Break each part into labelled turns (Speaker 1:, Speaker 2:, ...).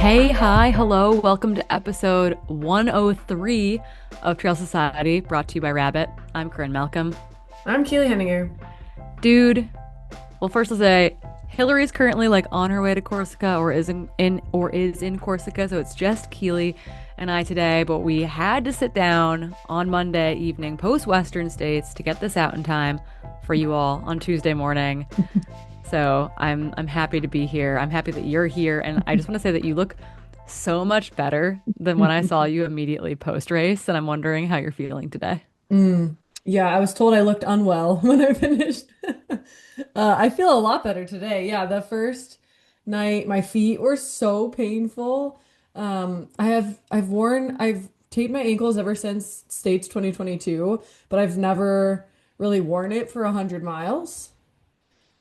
Speaker 1: Hey, hi, hello. Welcome to episode 103 of Trail Society, brought to you by Rabbit. I'm Corrine Malcolm.
Speaker 2: I'm Keely Henninger.
Speaker 1: Dude, well, first I'll say Hillary's currently like on her way to Corsica or is in Corsica, so it's just Keely and I today, but we had to sit down on Monday evening post Western States to get this out in time for you all on Tuesday morning. So I'm happy to be here. I'm happy that you're here, and I just want to say that you look so much better than when I saw you immediately post race, and I'm wondering how you're feeling today.
Speaker 2: Mm. Yeah, I was told I looked unwell when I finished. I feel a lot better today. Yeah, the first night my feet were so painful. I've taped my ankles ever since States 2022, but I've never really worn it for 100 miles.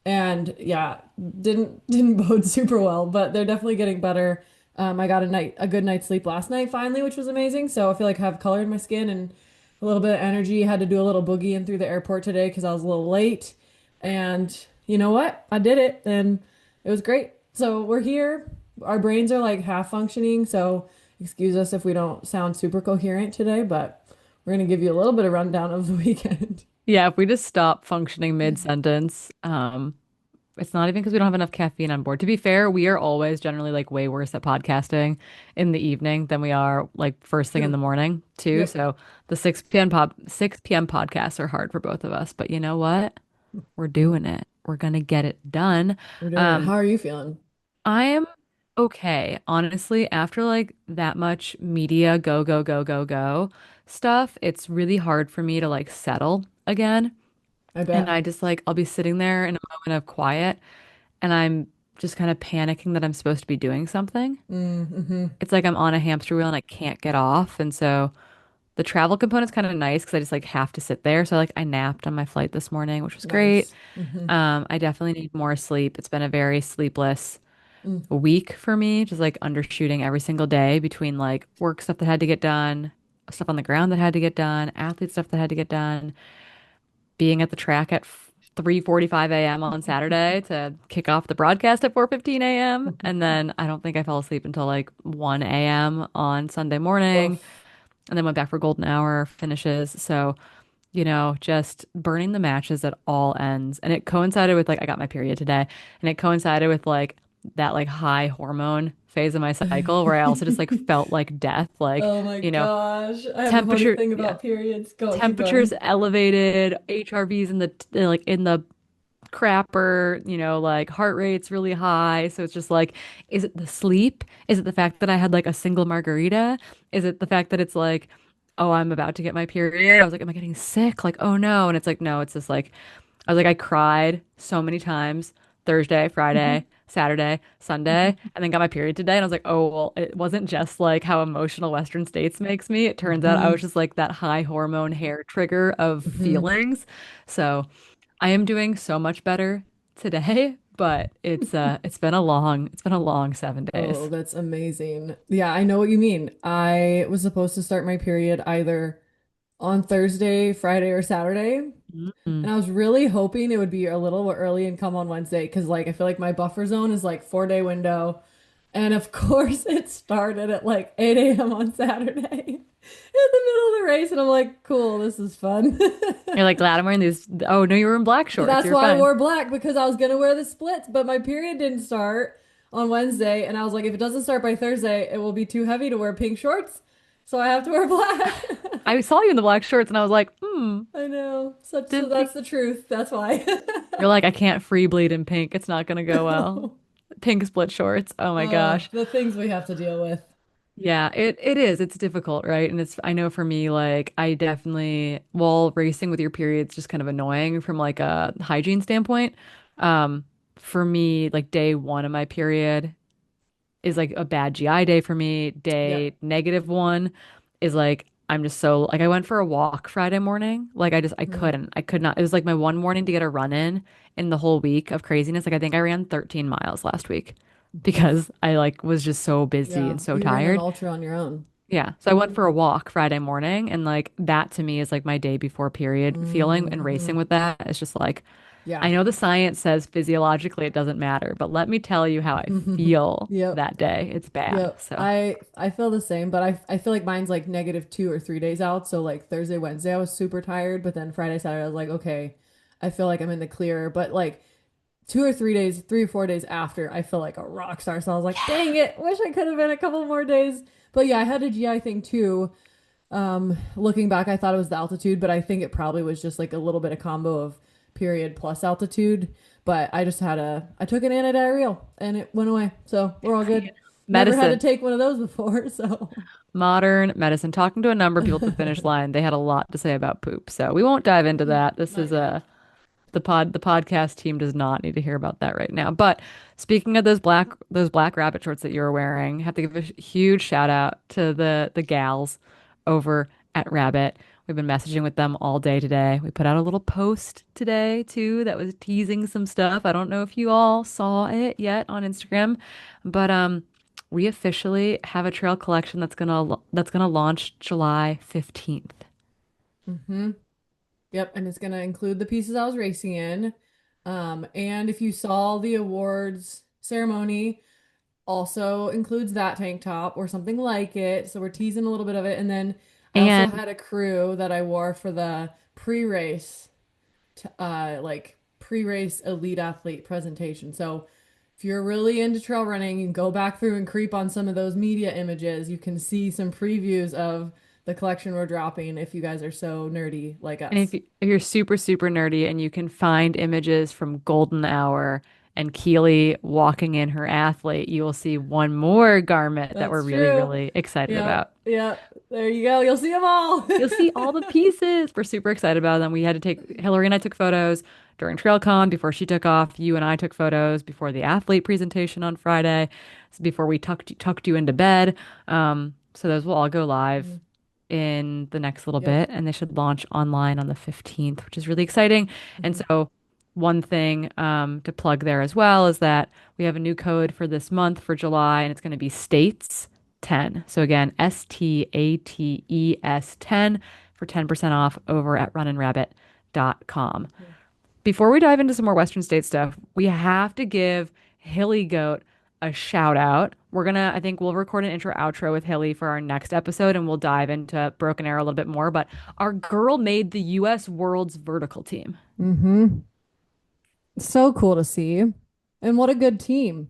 Speaker 2: And yeah, didn't bode super well, but they're definitely getting better. I got a good night's sleep last night finally, which was amazing. So I feel like I have color in my skin and a little bit of energy. Had to do a little boogie in through the airport today because I was a little late. And you know what? I did it and it was great. So we're here. Our brains are like half functioning, so excuse us if we don't sound super coherent today, but we're gonna give you a little bit of rundown of the weekend.
Speaker 1: Yeah, if we just stop functioning mid-sentence, it's not even because we don't have enough caffeine on board. To be fair, we are always generally like way worse at podcasting in the evening than we are like first thing in the
Speaker 2: True.
Speaker 1: morning too.
Speaker 2: Yep.
Speaker 1: So the 6 p.m. podcasts are hard for both of us. But you know what? We're doing it. We're gonna get it done.
Speaker 2: We're doing it.
Speaker 1: Um,
Speaker 2: How are you feeling?
Speaker 1: I am okay. Honestly, after like that much media go, go, go, go, go stuff, it's really hard for me to like settle again.
Speaker 2: I
Speaker 1: And I
Speaker 2: bet.
Speaker 1: just like, I'll be sitting there in a moment of quiet and I'm just kind of panicking that I'm supposed to be doing something.
Speaker 2: Mm-hmm.
Speaker 1: It's like I'm on a hamster wheel and I can't get off. And so the travel component's kind of nice because I just like have to sit there. So like I napped on my flight this morning, which was great.
Speaker 2: Nice. Mm-hmm.
Speaker 1: I definitely need more sleep. It's been a very sleepless
Speaker 2: Mm.
Speaker 1: week for me, just like undershooting every single day between like work stuff that had to get done, stuff on the ground that had to get done, athlete stuff that had to get done, being at the track at 3:45 a.m. on Saturday to kick off the broadcast at 4:15 a.m. And then I don't think I fell asleep until like 1 a.m. on Sunday morning
Speaker 2: Woof.
Speaker 1: and then went back for golden hour finishes. So, just burning the matches at all ends. And it coincided with like I got my period today and it coincided with like that like high hormone phase of my cycle where I also just like felt like death, like,
Speaker 2: Oh my
Speaker 1: you know,
Speaker 2: gosh. I have a funny
Speaker 1: temperature,
Speaker 2: thing
Speaker 1: yeah,
Speaker 2: about periods. Go, keep
Speaker 1: temperatures
Speaker 2: going.
Speaker 1: elevated, HRVs in the like in the crapper, like heart rate's really high. So it's just like, is it the sleep? Is it the fact that I had like a single margarita? Is it the fact that it's like, oh, I'm about to get my period? I was like, am I getting sick? Like, oh no. And it's like, no, it's just like, I was like, I cried so many times Thursday, Friday, Saturday, Sunday, and then got my period today. And I was like, oh, well, it wasn't just like how emotional Western States makes me. It turns out I was
Speaker 2: Hmm.
Speaker 1: just like that high hormone hair trigger of
Speaker 2: Hmm.
Speaker 1: feelings. So I am doing so much better today, but it's been a long 7 days.
Speaker 2: Oh, that's amazing. Yeah, I know what you mean. I was supposed to start my period either on Thursday, Friday, or Saturday.
Speaker 1: Mm.
Speaker 2: And I was really hoping it would be a little bit early and come on Wednesday because, like, I feel like my buffer zone is like 4 day window. And of course, it started at like 8 a.m. on Saturday in the middle of the race. And I'm like, cool, this is fun.
Speaker 1: You're like glad I'm wearing these. Oh no, you were in black shorts.
Speaker 2: That's
Speaker 1: You're
Speaker 2: why I
Speaker 1: fine.
Speaker 2: wore black because I was gonna wear the splits, but my period didn't start on Wednesday, and I was like, if it doesn't start by Thursday, it will be too heavy to wear pink shorts, so I have to wear black.
Speaker 1: I saw you in the black shorts and I was like, hmm,
Speaker 2: I know. So
Speaker 1: didn't think
Speaker 2: that's the truth. That's why.
Speaker 1: you're like, I can't free bleed in pink. It's not gonna go well. Pink split shorts. Oh my
Speaker 2: Oh,
Speaker 1: gosh.
Speaker 2: the things we have to deal with.
Speaker 1: Yeah, it is. It's difficult, right? And I know for me, like I definitely, while racing with your period's just kind of annoying from like a hygiene standpoint. Um, for me, like day one of my period is like a bad GI day for me.
Speaker 2: Yep.
Speaker 1: Day negative one is like I'm just so like I went for a walk Friday morning. Like I
Speaker 2: Mhm.
Speaker 1: couldn't. I could not. It was like my one morning to get a run in the whole week of craziness. Like I think I ran 13 miles last week
Speaker 2: Oof.
Speaker 1: because I like was just so busy
Speaker 2: Yeah,
Speaker 1: and so
Speaker 2: you ran an
Speaker 1: tired.
Speaker 2: ultra on your own.
Speaker 1: Yeah. So I went for a walk Friday morning and like that to me is like my day before period feeling and racing
Speaker 2: Hmm.
Speaker 1: with that. It's just like
Speaker 2: Yeah.
Speaker 1: I know the science says physiologically it doesn't matter, but let me tell you how I feel
Speaker 2: Yep.
Speaker 1: that day. It's bad.
Speaker 2: Yep.
Speaker 1: So,
Speaker 2: I feel the same, but I feel like mine's like -2 or 3 days out. So like Thursday, Wednesday I was super tired, but then Friday, Saturday I was like, okay, I feel like I'm in the clear. But like 2 or 3 days, 3 or 4 days after, I feel like a rock star. So I was like, dang it, wish I could have been a couple more days. But yeah, I had a GI thing too. Looking back, I thought it was the altitude, but I think it probably was just like a little bit of combo of period plus altitude. But I took an antidiarrheal and it went away. So we're all good. Never had to
Speaker 1: medicine,
Speaker 2: take one of those before. So,
Speaker 1: modern medicine. Talking to a number of people at the finish line, they had a lot to say about poop. So we won't dive into that. This
Speaker 2: not
Speaker 1: is
Speaker 2: yet.
Speaker 1: the podcast team does not need to hear about that right now. But speaking of those black rabbit shorts that you were wearing, I have to give a huge shout out to the gals over at Rabbit. We've been messaging with them all day today. We put out a little post today too that was teasing some stuff. I don't know if you all saw it yet on Instagram, but we officially have a trail collection that's gonna launch July 15th.
Speaker 2: Hmm. Yep, and it's gonna include the pieces I was racing in. And if you saw the awards ceremony, also includes that tank top or something like it. So we're teasing a little bit of it. And then I also
Speaker 1: And
Speaker 2: had a crew that I wore for the pre-race elite athlete presentation. So if you're really into trail running, you can go back through and creep on some of those media images. You can see some previews of the collection we're dropping if you guys are so nerdy like
Speaker 1: And
Speaker 2: us.
Speaker 1: if you're super, super nerdy and you can find images from Golden Hour and Keely walking in her athlete, you will see one more garment that we're
Speaker 2: That's
Speaker 1: really,
Speaker 2: true.
Speaker 1: really excited
Speaker 2: Yep.
Speaker 1: about.
Speaker 2: Yep. There you go. You'll see them all.
Speaker 1: You'll see all the pieces. We're super excited about them. We had to take Hillary and I took photos during TrailCon before she took off. You and I took photos before the athlete presentation on Friday, before we tucked you into bed. So those will all go live
Speaker 2: Mhm.
Speaker 1: in the next little
Speaker 2: Yep.
Speaker 1: bit, and they should launch online on the 15th, which is really exciting. And
Speaker 2: Mhm.
Speaker 1: so, one thing to plug there as well is that we have a new code for this month for July, and it's going to be States 10. So, again, STATES 10 for 10% off over at runningrabbit.com. Before we dive into some more Western State stuff, we have to give Hilly Goat a shout out. I think we'll record an intro outro with Hilly for our next episode and we'll dive into Broken Arrow a little bit more. But our girl made the US World's vertical team.
Speaker 2: Hmm. So cool to see. And what a good team.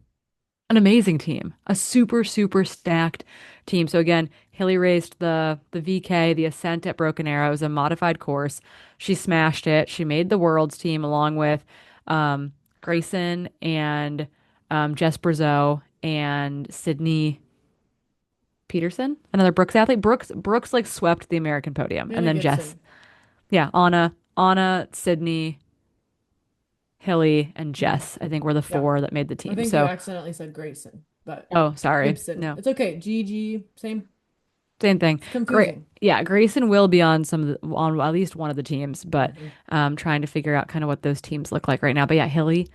Speaker 1: An amazing team, a super, super stacked team. So again, Hilly raced the VK, the Ascent at Broken Arrow. It was a modified course. She smashed it. She made the Worlds team along with um, Grayson and Jess Brazeau and Sydney Peterson, another Brooks athlete. Brooks like swept the American podium, and
Speaker 2: Anna
Speaker 1: then Jess,
Speaker 2: Gibson.
Speaker 1: yeah, Anna, Sydney, Hilly, and
Speaker 2: Mhm.
Speaker 1: Jess. I think were the
Speaker 2: Yep.
Speaker 1: four that made the
Speaker 2: I
Speaker 1: team.
Speaker 2: think you
Speaker 1: So,
Speaker 2: accidentally said Grayson, but
Speaker 1: oh, sorry,
Speaker 2: Gibson.
Speaker 1: no.
Speaker 2: It's okay. GG, same.
Speaker 1: Same thing.
Speaker 2: It's
Speaker 1: Great.
Speaker 2: confusing.
Speaker 1: Yeah, Grayson will be on on at least one of the teams, but
Speaker 2: Hmm.
Speaker 1: trying to figure out kind of what those teams look like right now. But yeah, Hilly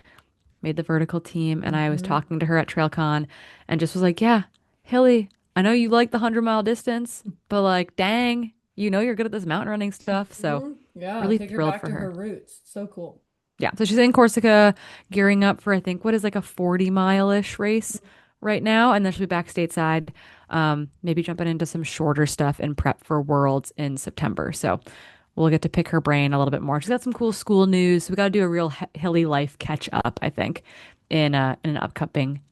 Speaker 1: made the vertical team, and I was
Speaker 2: Hmm.
Speaker 1: talking to her at TrailCon, and just was like, "Yeah, Hilly, I know you like the 100-mile distance, but like, dang, you know you're good at this mountain running stuff." So
Speaker 2: Hmm. Yeah,
Speaker 1: really
Speaker 2: take her
Speaker 1: thrilled
Speaker 2: back
Speaker 1: for
Speaker 2: to
Speaker 1: her.
Speaker 2: her roots. So cool.
Speaker 1: Yeah, so she's in Corsica, gearing up for I think what is like a 40-mile-ish race right now, and then she'll be back stateside, maybe jumping into some shorter stuff in prep for Worlds in September. So we'll get to pick her brain a little bit more. She's got some cool school news. So we got to do a real Hilly life catch up, I think, in an
Speaker 2: Hmm.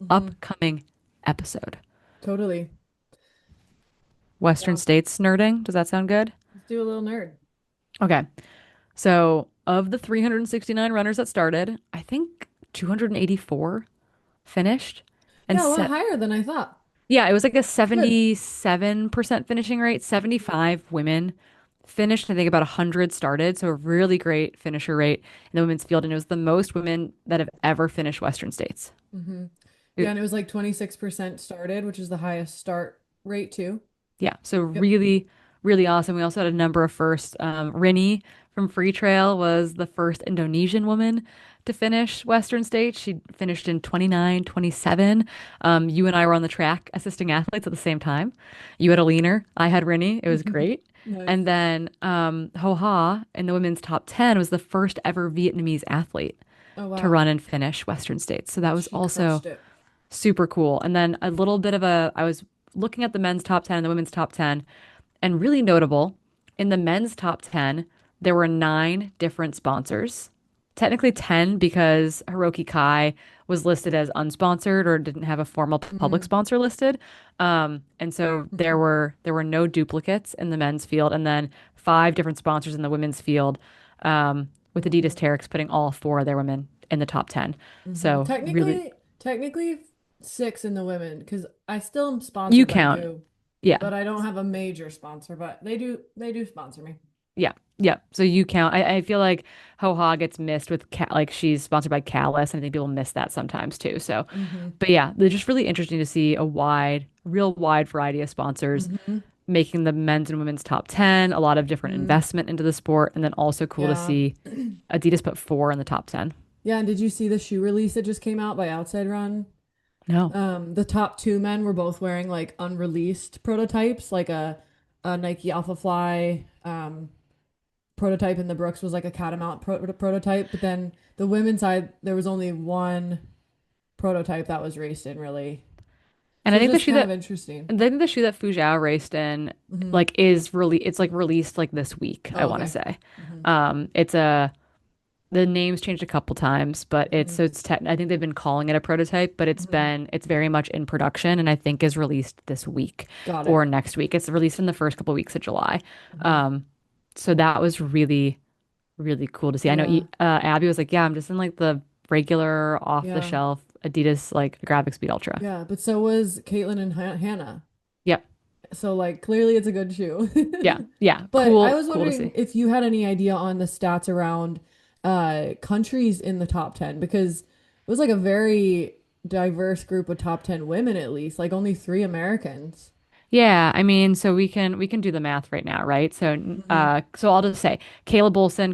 Speaker 1: upcoming episode.
Speaker 2: Totally.
Speaker 1: Western
Speaker 2: Yeah.
Speaker 1: States nerding. Does that sound good?
Speaker 2: Let's do a little nerd.
Speaker 1: Okay. So of the 369 runners that started, I think 284 finished. And
Speaker 2: Yeah, a lot
Speaker 1: set
Speaker 2: higher than I thought.
Speaker 1: Yeah, it was like a
Speaker 2: Good.
Speaker 1: 77% finishing rate. 75 women finished. I think about 100 started. So a really great finisher rate in the women's field. And it was the most women that have ever finished Western States.
Speaker 2: Hmm. Yeah,
Speaker 1: It-
Speaker 2: and it was like 26% started, which is the highest start rate too.
Speaker 1: yeah. So
Speaker 2: Yep.
Speaker 1: really, really awesome. We also had a number of firsts. Rinny from Free Trail was the first Indonesian woman to finish Western States. She finished in 29:27. You and I were on the track assisting athletes at the same time. You had a leaner, I had Rinny. It was great.
Speaker 2: Nice.
Speaker 1: And then Ho Ha in the women's top 10 was the first ever Vietnamese athlete
Speaker 2: Oh
Speaker 1: to
Speaker 2: wow.
Speaker 1: run and finish Western States. So that was
Speaker 2: She
Speaker 1: also
Speaker 2: crushed it.
Speaker 1: super cool. And then a little bit of I was looking at the men's top 10 and the women's top 10, and really notable in the men's top 10, there were nine different sponsors. Technically 10 because Hiroki Kai was listed as unsponsored or didn't have a formal public
Speaker 2: Mm,
Speaker 1: sponsor listed. And so
Speaker 2: mhm.
Speaker 1: there were no duplicates in the men's field, and then five different sponsors in the women's field, with Adidas
Speaker 2: Mhm.
Speaker 1: Terrex putting all four of their women in the top 10.
Speaker 2: Mhm.
Speaker 1: So really,
Speaker 2: Technically six in the women because I still am
Speaker 1: you
Speaker 2: sponsored by
Speaker 1: count.
Speaker 2: Goo,
Speaker 1: Yeah.
Speaker 2: but I don't have a major sponsor, but they do sponsor me.
Speaker 1: Yeah. Yeah. So you count. I feel like Ho Ha gets missed with like she's sponsored by Callus, and I think people miss that sometimes too. So,
Speaker 2: Hmm.
Speaker 1: but yeah, they're just really interesting to see a real wide variety of sponsors
Speaker 2: Hmm.
Speaker 1: making the men's and women's top 10, a lot of different
Speaker 2: Mm,
Speaker 1: investment into the sport, and then also cool to
Speaker 2: yeah.
Speaker 1: see Adidas put four in the top 10.
Speaker 2: Yeah, and did you see the shoe release that just came out by Outside Run?
Speaker 1: No.
Speaker 2: The top two men were both wearing like unreleased prototypes, like a Nike Alpha Fly prototype, and the Brooks was like a Catamount prototype. But then the women's side, there was only one prototype that was raced in, really.
Speaker 1: And
Speaker 2: So
Speaker 1: I
Speaker 2: it's
Speaker 1: think the
Speaker 2: just
Speaker 1: shoe
Speaker 2: kind of
Speaker 1: that
Speaker 2: interesting.
Speaker 1: I think the shoe that Fujao raced in
Speaker 2: Hmm.
Speaker 1: like is really it's like released like this week, I
Speaker 2: Oh,
Speaker 1: want to
Speaker 2: okay.
Speaker 1: say.
Speaker 2: Hmm.
Speaker 1: It's a The name's changed a couple times, but
Speaker 2: Hmm.
Speaker 1: I think they've been calling it a prototype, but
Speaker 2: Hmm.
Speaker 1: it's very much in production and I think is released this week
Speaker 2: Got
Speaker 1: or
Speaker 2: it.
Speaker 1: next week. It's released in the first couple weeks of July.
Speaker 2: Hmm.
Speaker 1: Um, so that was really, really cool to see. I know
Speaker 2: Yeah.
Speaker 1: Abby was like, yeah, I'm just in like the regular off the
Speaker 2: Yeah.
Speaker 1: shelf Adidas like Graphic Speed Ultra.
Speaker 2: Yeah. But so was Caitlin and Hannah.
Speaker 1: Yep.
Speaker 2: So like clearly it's a good shoe.
Speaker 1: Yeah. Yeah.
Speaker 2: But I
Speaker 1: Cool.
Speaker 2: was
Speaker 1: Cool to
Speaker 2: wondering
Speaker 1: see.
Speaker 2: if you had any idea on the stats around countries in the top 10 because it was like a very diverse group of top 10 women at least, like only three Americans.
Speaker 1: Yeah, I mean, so we can do the math right now, right? So,
Speaker 2: Hmm.
Speaker 1: so I'll just say Caleb Olson,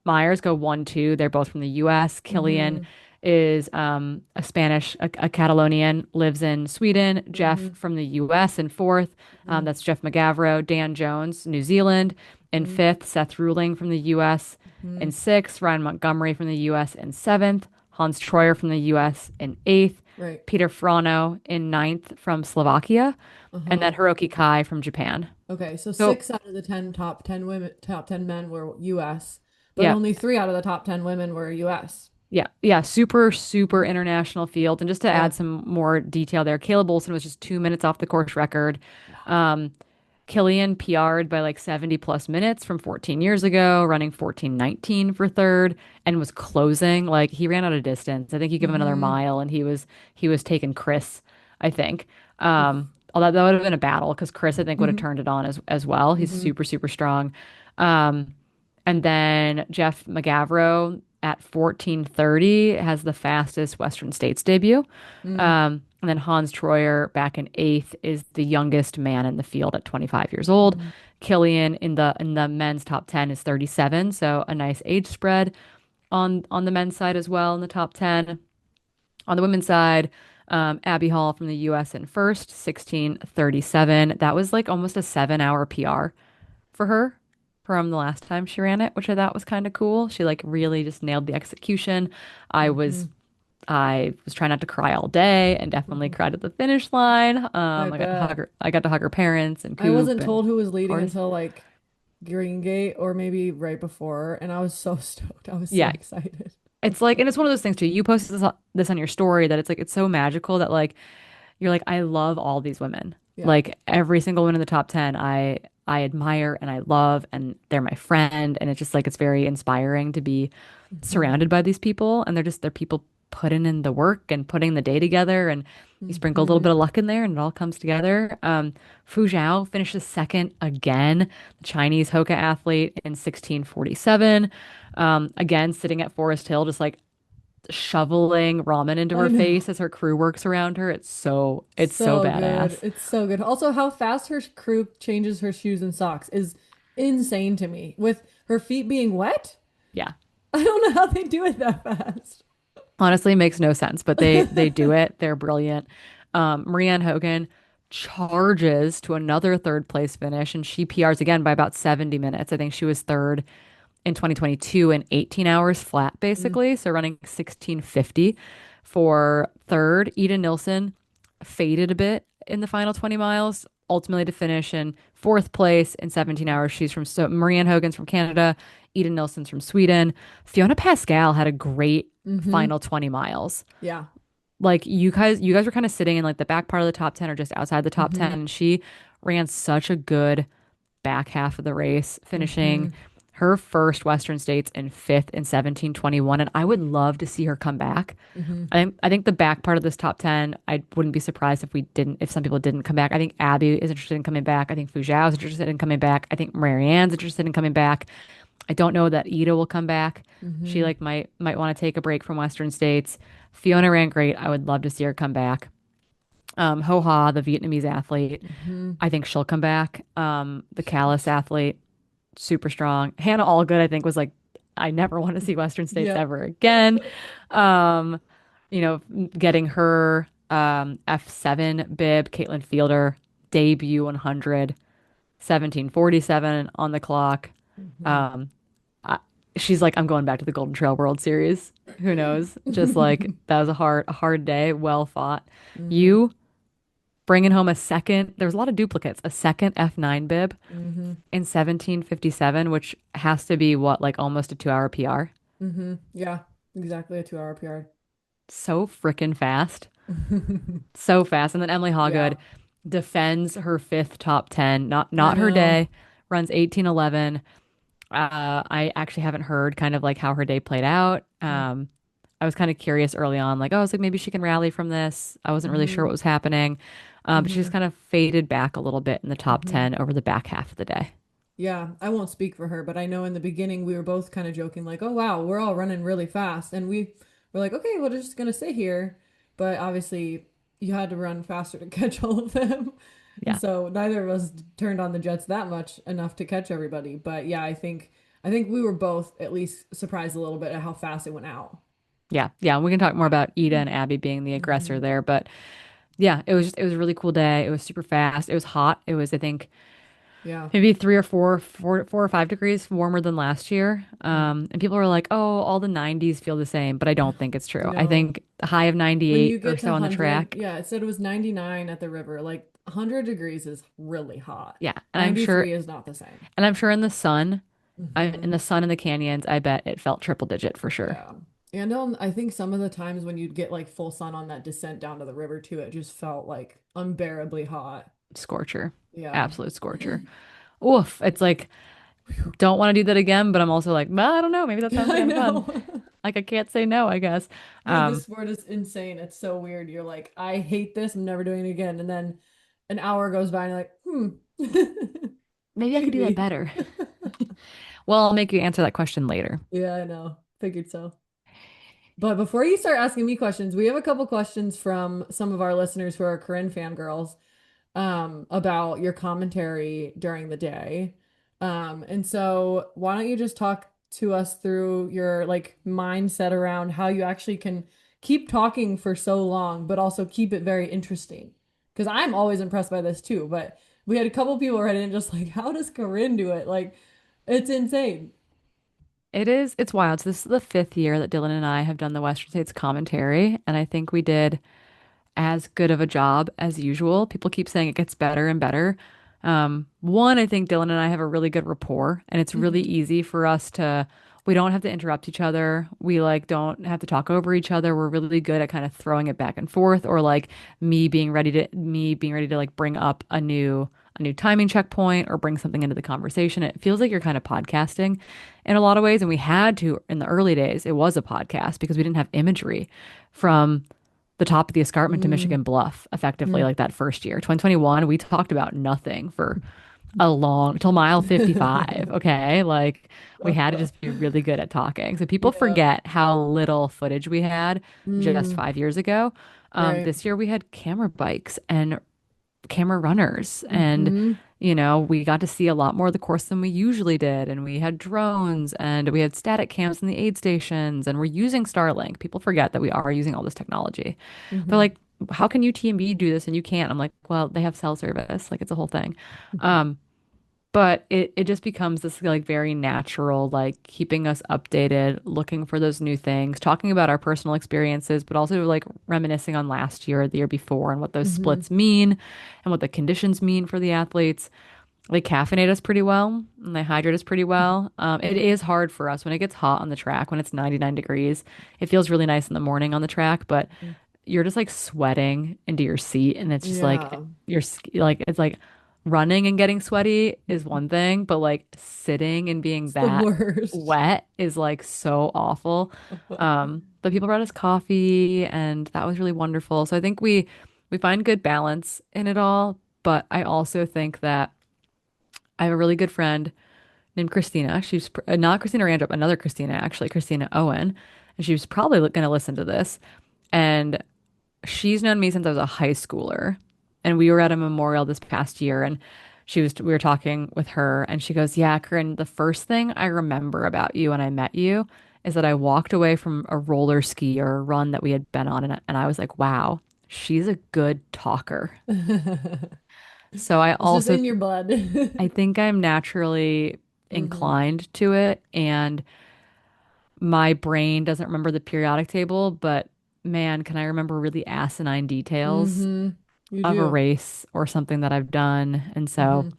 Speaker 1: Myers go 1, 2. They're both from the U.S. Killian
Speaker 2: Hmm.
Speaker 1: is a Catalonian, lives in Sweden. Jeff
Speaker 2: Hmm.
Speaker 1: from the U.S. in fourth.
Speaker 2: Hmm.
Speaker 1: That's Jeff McGavro. Dan Jones, New Zealand in
Speaker 2: Hmm.
Speaker 1: fifth. Seth Ruling from the U.S.
Speaker 2: Hmm.
Speaker 1: in sixth. Ryan Montgomery from the U.S. in seventh. Hans Troyer from the U.S. in eighth.
Speaker 2: Right.
Speaker 1: Peter Frano in ninth from Slovakia, and
Speaker 2: Uh-huh.
Speaker 1: then Hiroki Kai from Japan.
Speaker 2: Okay, so
Speaker 1: So,
Speaker 2: six out of the 10 top 10 women, top 10 men were US, but
Speaker 1: yeah,
Speaker 2: only three out of the top 10 women were US.
Speaker 1: yeah, super, super
Speaker 2: Mhm.
Speaker 1: international field. And just to
Speaker 2: Yeah.
Speaker 1: add some more detail there, Caleb Olson was just 2 minutes off the course record.
Speaker 2: Wow.
Speaker 1: Um, Killian PR'd by like 70 plus minutes from 14 years ago, running 14:19 for third, and was closing. Like he ran out of distance. I think you give him another
Speaker 2: Hmm.
Speaker 1: mile, and he was taking Chris, I think. Although that would have been a battle because Chris, I think, would have
Speaker 2: Hmm.
Speaker 1: turned it on as well. He's
Speaker 2: Hmm.
Speaker 1: super, super strong. Um, and then Jeff McGavro at 14:30 has the fastest Western States debut.
Speaker 2: Mm.
Speaker 1: And then Hans Troyer back in eighth is the youngest man in the field at 25 years old.
Speaker 2: Hmm.
Speaker 1: Killian in the men's top 10 is 37, so a nice age spread on the men's side as well in the top 10. On the women's side, Abby Hall from the US in first, 16:37. That was like almost a 7 hour PR for her from the last time she ran it, which I thought was kind of cool. She like really just nailed the execution. I was
Speaker 2: Hmm.
Speaker 1: I was trying not to cry all day and definitely
Speaker 2: Hmm.
Speaker 1: cried at the finish line.
Speaker 2: I bet.
Speaker 1: I got to hug her parents and
Speaker 2: I
Speaker 1: Coop
Speaker 2: wasn't
Speaker 1: and
Speaker 2: told who was
Speaker 1: of
Speaker 2: leading
Speaker 1: course.
Speaker 2: until like Green Gate or maybe right before, and I was so stoked. I was so
Speaker 1: Yeah.
Speaker 2: excited.
Speaker 1: It's like, and it's one of those things too. You posted this on your story that it's like it's so magical that like you're like, I love all these women.
Speaker 2: Yeah.
Speaker 1: Like every single one in the top 10, I admire and I love and they're my friend. And it's just like it's very inspiring to be
Speaker 2: Hmm.
Speaker 1: surrounded by these people. And they're people putting in the work and putting the day together and you sprinkle a little
Speaker 2: Hmm.
Speaker 1: bit of luck in there and it all comes together. Fu Zhao finishes second again, the Chinese Hoka athlete in 16:47. Again, sitting at Forest Hill, just like shoveling ramen into
Speaker 2: I
Speaker 1: her
Speaker 2: know.
Speaker 1: face as her crew works around her. It's so
Speaker 2: So good.
Speaker 1: badass.
Speaker 2: It's so good. Also, how fast her crew changes her shoes and socks is insane to me. With her feet being wet,
Speaker 1: Yeah.
Speaker 2: I don't know how they do it that fast.
Speaker 1: Honestly, makes no sense, but they do it. They're brilliant. Marianne Hogan charges to another third place finish, and she PRs again by about 70 minutes. I think she was third in 2022 in 18 hours flat,
Speaker 2: Mm,
Speaker 1: basically. So running 16:50 for third. Ida Nilsson faded a bit in the final 20 miles, ultimately to finish in fourth place in 17 hours. She's from Marianne Hogan's from Canada. Ida Nilsson's from Sweden. Fiona Pascal had a great
Speaker 2: mm-hmm.
Speaker 1: final 20 miles.
Speaker 2: Yeah.
Speaker 1: Like you guys were kind of sitting in like the back part of the top 10 or just outside the top 10,
Speaker 2: Mm-hmm.
Speaker 1: and she ran such a good back half of the race,
Speaker 2: Mm-hmm.
Speaker 1: finishing her first Western States in fifth in 17:21. And I would love to see her come back.
Speaker 2: Mm-hmm.
Speaker 1: I think the back part of this top 10, I wouldn't be surprised if some people didn't come back. I think Abby is interested in coming back. I think Fujao is interested in coming back. I think Marianne's interested in coming back. I don't know that Ida will come back. She
Speaker 2: Mm-hmm.
Speaker 1: like might want to take a break from Western States. Fiona ran great. I would love to see her come back. Ho Ha, the Vietnamese athlete,
Speaker 2: Mm-hmm.
Speaker 1: I think she'll come back. The Callis athlete, super strong. Hannah Allgood, I think, was like, I never want to see Western States
Speaker 2: Yeah.
Speaker 1: ever again. Um, getting her F7 bib, Caitlin Fielder, debut 100, 17:47 on the clock.
Speaker 2: Mm-hmm.
Speaker 1: Um, I, she's like, I'm going back to the Golden Trail World Series. Who knows? Just like that was a hard day, well fought.
Speaker 2: Mm-hmm.
Speaker 1: You bringing home a second, there was a lot of duplicates, a second F9 bib
Speaker 2: Mm-hmm.
Speaker 1: in 17:57, which has to be what, like almost a 2 hour PR.
Speaker 2: Mm-hmm. Yeah. Exactly a 2 hour PR.
Speaker 1: So freaking fast. So fast. And then Emily
Speaker 2: Yeah.
Speaker 1: Hawgood defends her fifth top 10,
Speaker 2: I
Speaker 1: not her
Speaker 2: know.
Speaker 1: day, runs 18:11. I actually haven't heard kind of like how her day played out. I was kind of curious early on, like, oh, I was like, maybe she can rally from this. I wasn't really sure
Speaker 2: Mm-hmm.
Speaker 1: what was happening. But she
Speaker 2: Mm-hmm.
Speaker 1: just kind of faded back a little bit in the top
Speaker 2: Mm-hmm.
Speaker 1: 10 over the back half of the day.
Speaker 2: Yeah, I won't speak for her, but I know in the beginning we were both kind of joking, like, oh wow, we're all running really fast. And we were like, okay, we're just gonna sit here. But obviously you had to run faster to catch all of them. And
Speaker 1: Yeah.
Speaker 2: so neither of us turned on the jets that much enough to catch everybody. But yeah, I think we were both at least surprised a little bit at how fast it went out.
Speaker 1: Yeah. Yeah. And we can talk more about Ida and Abby being the aggressor
Speaker 2: Hmm.
Speaker 1: there. But yeah, it was a really cool day. It was super fast. It was hot. It was, I think,
Speaker 2: Yeah.
Speaker 1: maybe 4 or 5 degrees warmer than last year.
Speaker 2: Mm.
Speaker 1: And people were like, oh, all the 90s feel the same, but I don't think it's true. I
Speaker 2: No.
Speaker 1: think a high of
Speaker 2: When you
Speaker 1: 98 or
Speaker 2: get to
Speaker 1: so on the
Speaker 2: 100,
Speaker 1: track.
Speaker 2: yeah, it said it was 99 at the river. Like 100 degrees is really hot.
Speaker 1: Yeah.
Speaker 2: 93 is not the same.
Speaker 1: And I'm sure in the sun, in
Speaker 2: Hmm.
Speaker 1: the sun in the canyons, I bet it felt triple digit for sure.
Speaker 2: Yeah. And I think some of the times when you'd get like full sun on that descent down to the river too, it just felt like unbearably hot.
Speaker 1: Scorcher.
Speaker 2: Yeah.
Speaker 1: Absolute scorcher. Oof. It's like, don't want to do that again, but I'm also like, well, I don't know. Maybe that
Speaker 2: Yeah,
Speaker 1: sounds
Speaker 2: I
Speaker 1: kind of fun.
Speaker 2: know.
Speaker 1: Like I can't say no, I guess.
Speaker 2: Dude, this
Speaker 1: Um,
Speaker 2: sport is insane. It's so weird. You're like, I hate this. I'm never doing it again. And then an hour goes by and you're like,
Speaker 1: maybe I could do that
Speaker 2: maybe.
Speaker 1: better. Well, I'll make you answer that question later.
Speaker 2: Yeah, I know. Figured so. But before you start asking me questions, we have a couple questions from some of our listeners who are Corinne fangirls about your commentary during the day. And so why don't you just talk to us through your like mindset around how you actually can keep talking for so long, but also keep it very interesting? Because I'm always impressed by this too, but we had a couple people write in just like, how does Corinne do it? Like, it's insane.
Speaker 1: It's wild. So this is the fifth year that Dylan and I have done the Western States commentary, and I think we did as good of a job as usual. People keep saying it gets better and better. One, I think Dylan and I have a really good rapport, and it's really
Speaker 2: Hmm.
Speaker 1: easy for us we don't have to interrupt each other. We like don't have to talk over each other. We're really good at kind of throwing it back and forth, or like me being ready to like bring up a new timing checkpoint or bring something into the conversation. It feels like you're kind of podcasting in a lot of ways. And we had to, in the early days, it was a podcast because we didn't have imagery from the top of the escarpment to
Speaker 2: Mm-hmm.
Speaker 1: Michigan Bluff, effectively, like that first year. 2021, we talked about nothing for till mile 55. Okay. Like we had to just be really good at talking. So people
Speaker 2: Yeah.
Speaker 1: forget how little footage we had just
Speaker 2: Mm,
Speaker 1: 5 years ago.
Speaker 2: right.
Speaker 1: This year we had camera bikes and camera runners. And,
Speaker 2: Hmm.
Speaker 1: we got to see a lot more of the course than we usually did. And we had drones and we had static cams in the aid stations and we're using Starlink. People forget that we are using all this technology. They're
Speaker 2: Hmm.
Speaker 1: like, how can UTMB do this and you can't? I'm like, well, they have cell service. Like it's a whole thing. Um, but it just becomes this like very natural, like keeping us updated, looking for those new things, talking about our personal experiences, but also like reminiscing on last year or the year before and what those
Speaker 2: Hmm.
Speaker 1: splits mean and what the conditions mean for the athletes. They caffeinate us pretty well and they hydrate us pretty well. It is hard for us when it gets hot on the track, when it's 99 degrees. It feels really nice in the morning on the track, but you're just like sweating into your seat and it's just like
Speaker 2: Yeah.
Speaker 1: like it's like running and getting sweaty is one thing, but like sitting and being
Speaker 2: It's the
Speaker 1: that
Speaker 2: worst.
Speaker 1: wet is like so awful. But people brought us coffee and that was really wonderful. So I think we find good balance in it all, but I also think that I have a really good friend named Christina. She's not Christina Randrup, another Christina, actually, Christina Owen. And she was probably going to listen to this. And she's known me since I was a high schooler. And we were at a memorial this past year and we were talking with her and she goes, "Yeah, Corinne, the first thing I remember about you when I met you is that I walked away from a roller ski or a run that we had been on and I was like, wow, she's a good talker." So
Speaker 2: It's just in your blood.
Speaker 1: I think I'm naturally
Speaker 2: Hmm.
Speaker 1: inclined to it and my brain doesn't remember the periodic table, but man, can I remember really asinine details
Speaker 2: Hmm. You
Speaker 1: of a
Speaker 2: do.
Speaker 1: race or something that I've done. And so
Speaker 2: Hmm.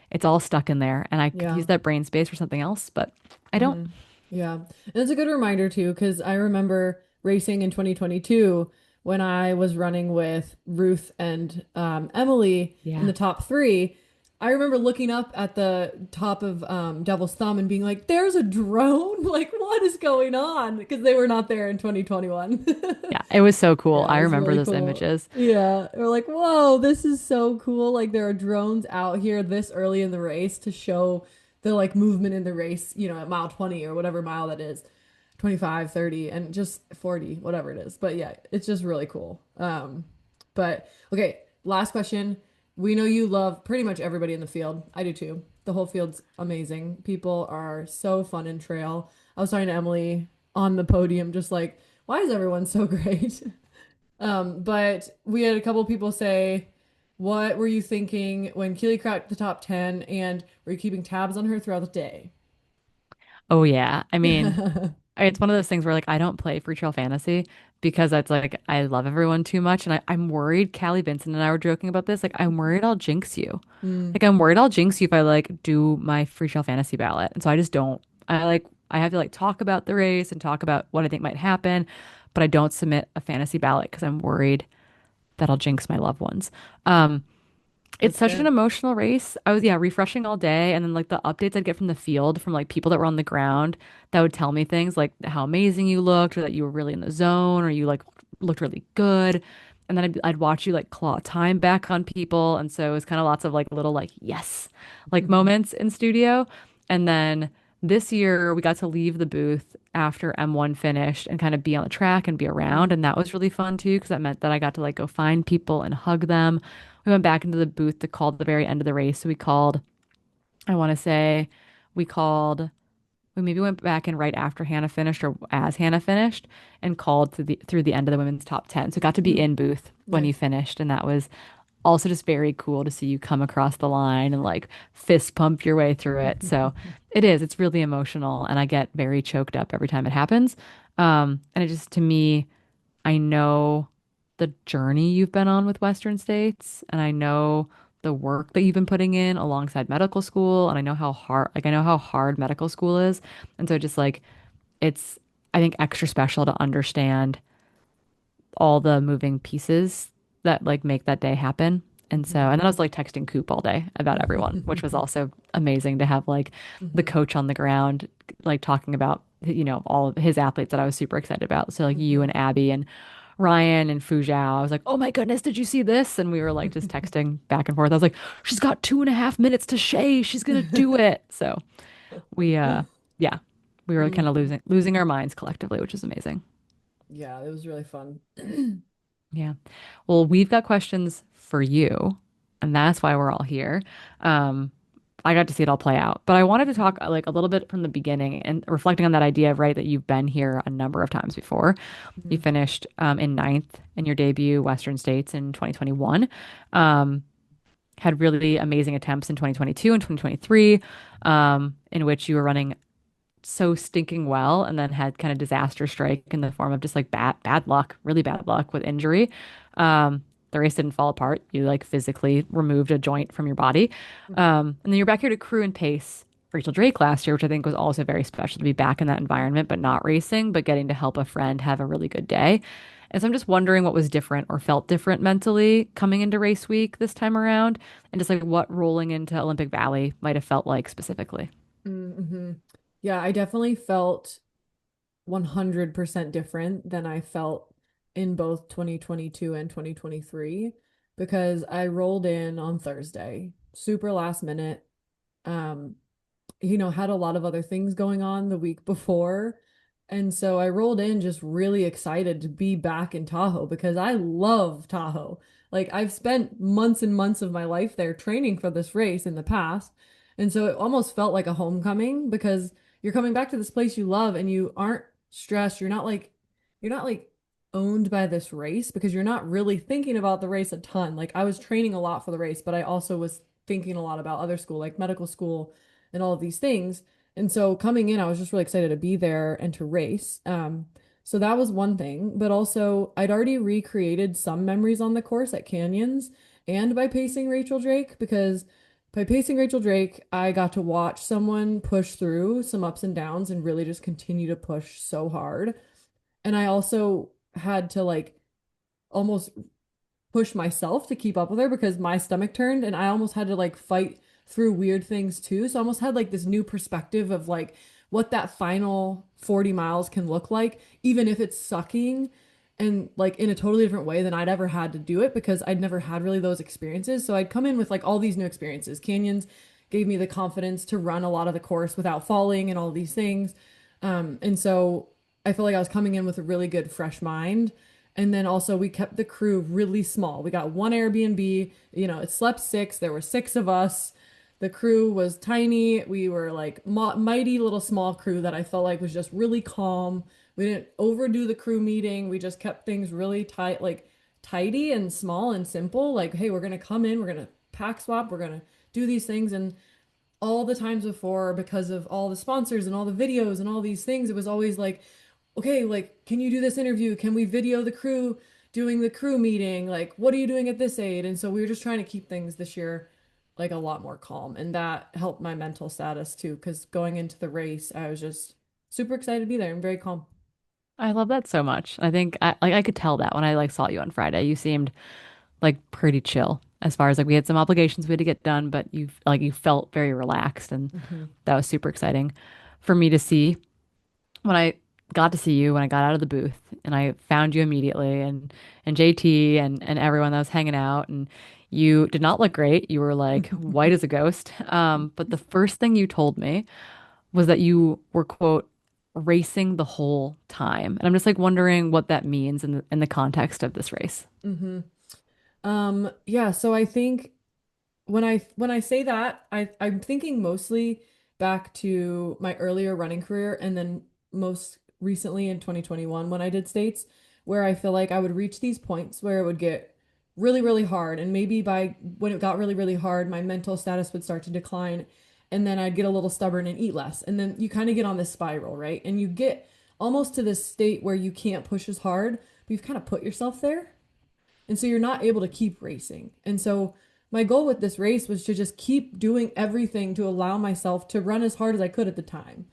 Speaker 1: it's all stuck in there. And I could
Speaker 2: Yeah.
Speaker 1: use that brain space for something else, but I don't.
Speaker 2: Hmm. Yeah. And it's a good reminder too, because I remember racing in 2022 when I was running with Ruth and Emily in
Speaker 1: Yeah.
Speaker 2: the top three. I remember looking up at the top of Devil's Thumb and being like, there's a drone? Like, what is going on? Because they were not there in 2021.
Speaker 1: Yeah. It was so cool.
Speaker 2: Yeah,
Speaker 1: I
Speaker 2: it was
Speaker 1: remember
Speaker 2: really
Speaker 1: those
Speaker 2: cool.
Speaker 1: images.
Speaker 2: Yeah, we're like, whoa, this is so cool. Like there are drones out here this early in the race to show the like movement in the race, at mile 20 or whatever mile that is, 25, 30, and just 40, whatever it is. But yeah, it's just really cool. But okay, last question. We know you love pretty much everybody in the field. I do too. The whole field's amazing. People are so fun in trail. I was talking to Emily on the podium, just like, why is everyone so great? But we had a couple people say, what were you thinking when Keely cracked the top 10 and were you keeping tabs on her throughout the day?
Speaker 1: Oh, yeah. I mean, it's one of those things where like I don't play free trail fantasy because it's like I love everyone too much. And I'm worried, Callie Vincent and I were joking about this. Like, I'm worried I'll jinx you.
Speaker 2: Mm,
Speaker 1: Like I'm worried I'll jinx you if I like do my free trail fantasy ballot. And so I just don't. I have to like talk about the race and talk about what I think might happen, but I don't submit a fantasy ballot because I'm worried that I'll jinx my loved ones. Um, it's
Speaker 2: that's
Speaker 1: such an
Speaker 2: fair.
Speaker 1: emotional race. I was, yeah, refreshing all day. And then, like, the updates I'd get from the field from like people that were on the ground that would tell me things like how amazing you looked, or that you were really in the zone, or you like looked really good. And then I'd watch you like claw time back on people. And so it was kind of lots of like little, like, yes, like moments in studio. And then this year we got to leave the booth after M1 finished and kind of be on the track and be around.
Speaker 2: Mm,
Speaker 1: And that was really fun too, because that meant that I got to like go find people and hug them. We went back into the booth to call the very end of the race. So we called, I want to say, we called, we maybe went back in right after Hannah finished or as Hannah finished and called through the end of the women's top 10. So got to be
Speaker 2: mm,
Speaker 1: in booth when you
Speaker 2: nice.
Speaker 1: finished. And that was also just very cool to see you come across the line and like fist pump your way through it. So it's really emotional and I get very choked up every time it happens. And it just, to me, I know the journey you've been on with Western States, and I know the work that you've been putting in alongside medical school, and I know how hard, like, I know how hard medical school is. And so just like, it's, I think, extra special to understand all the moving pieces that like make that day happen. And so,
Speaker 2: Mhm.
Speaker 1: and then I was like texting Coop all day about everyone, which was also amazing to have like the
Speaker 2: Mhm.
Speaker 1: coach on the ground, like talking about, all of his athletes that I was super excited about. So like you
Speaker 2: Mhm.
Speaker 1: and Abby and Ryan and Fujao. I was like, oh my goodness, did you see this? And we were like just texting back and forth. I was like, she's got 2.5 minutes to Shay. She's gonna do it. So we yeah, we were kind of
Speaker 2: Mhm.
Speaker 1: losing our minds collectively, which is amazing.
Speaker 2: Yeah, it was really fun.
Speaker 1: Yeah. Well, we've got questions for you. and that's why we're all here. Um, I got to see it all play out. But I wanted to talk like a little bit from the beginning and reflecting on that idea of, right, that you've been here a number of times before. You
Speaker 2: Mhm.
Speaker 1: finished in ninth in your debut Western States in 2021. Um, had really amazing attempts in 2022 and 2023, in which you were running so stinking well and then had kind of disaster strike in the form of just like bad luck, really bad luck with injury. The race didn't fall apart. You like physically removed a joint from your body. And then you're back here to crew and pace Rachel Drake last year, which I think was also very special to be back in that environment, but not racing, but getting to help a friend have a really good day. And so I'm just wondering what was different or felt different mentally coming into race week this time around, and just like what rolling into Olympic Valley might have felt like specifically.
Speaker 2: Mm-hmm. Yeah, I definitely felt 100% different than I felt in both 2022 and 2023 because I rolled in on Thursday, super last minute. Um, had a lot of other things going on the week before. And so I rolled in just really excited to be back in Tahoe because I love Tahoe. Like I've spent months and months of my life there training for this race in the past. And so it almost felt like a homecoming because you're coming back to this place you love and you aren't stressed. You're not like owned by this race because you're not really thinking about the race a ton. Like I was training a lot for the race, but I also was thinking a lot about other school, like medical school and all of these things. And so coming in, I was just really excited to be there and to race. So that was one thing, but also I'd already recreated some memories on the course at Canyons and by pacing Rachel Drake because by pacing Rachel Drake, I got to watch someone push through some ups and downs and really just continue to push so hard. And I also had to like almost push myself to keep up with her because my stomach turned and I almost had to like fight through weird things too. So I almost had like this new perspective of like what that final 40 miles can look like, even if it's sucking and like in a totally different way than I'd ever had to do it because I'd never had really those experiences. So I'd come in with like all these new experiences. Canyons gave me the confidence to run a lot of the course without falling and all these things. And so I feel like I was coming in with a really good fresh mind. And then also we kept the crew really small. We got one Airbnb, it slept six. There were six of us. The crew was tiny. We were like mighty little small crew that I felt like was just really calm. We didn't overdo the crew meeting. We just kept things really tight, like tidy and small and simple. Like, hey, we're gonna come in, we're gonna pack swap, we're gonna do these things. And all the times before, because of all the sponsors and all the videos and all these things, it was always like, okay, like, can you do this interview? Can we video the crew doing the crew meeting? Like, what are you doing at this aid? And so we were just trying to keep things this year like a lot more calm. And that helped my mental status too, because going into the race, I was just super excited to be there and very calm.
Speaker 1: I love that so much. I think I could tell that when I like saw you on Friday. You seemed like pretty chill as far as like we had some obligations we had to get done, but you felt very relaxed, and
Speaker 2: Hmm.
Speaker 1: that was super exciting for me to see when I got to see you when I got out of the booth and I found you immediately, and JT and everyone that was hanging out, and you did not look great. You were like white as a ghost. But the first thing you told me was that you were, quote, racing the whole time. And I'm just like wondering what that means in the context of this race.
Speaker 2: Hmm. Yeah, so I think when I say that, I'm thinking mostly back to my earlier running career and then most recently in 2021 when I did states where I feel like I would reach these points where it would get really, really hard. And maybe by when it got really, really hard, my mental status would start to decline. And then I'd get a little stubborn and eat less. And then you kind of get on this spiral, right? And you get almost to this state where you can't push as hard, but you've kind of put yourself there. And so you're not able to keep racing. And so my goal with this race was to just keep doing everything to allow myself to run as hard as I could at the time.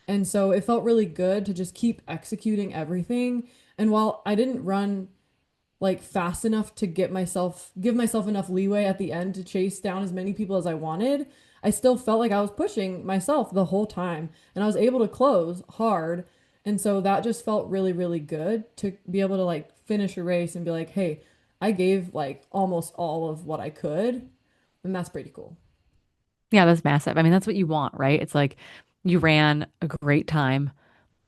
Speaker 2: And so it felt really good to just keep executing everything. And while I didn't run like fast enough to give myself enough leeway at the end to chase down as many people as I wanted, I still felt like I was pushing myself the whole time and I was able to close hard. And so that just felt really, really good to be able to like finish a race and be like, hey, I gave like almost all of what I could. And that's pretty cool.
Speaker 1: Yeah, that's massive. I mean, that's what you want, right? It's like you ran a great time.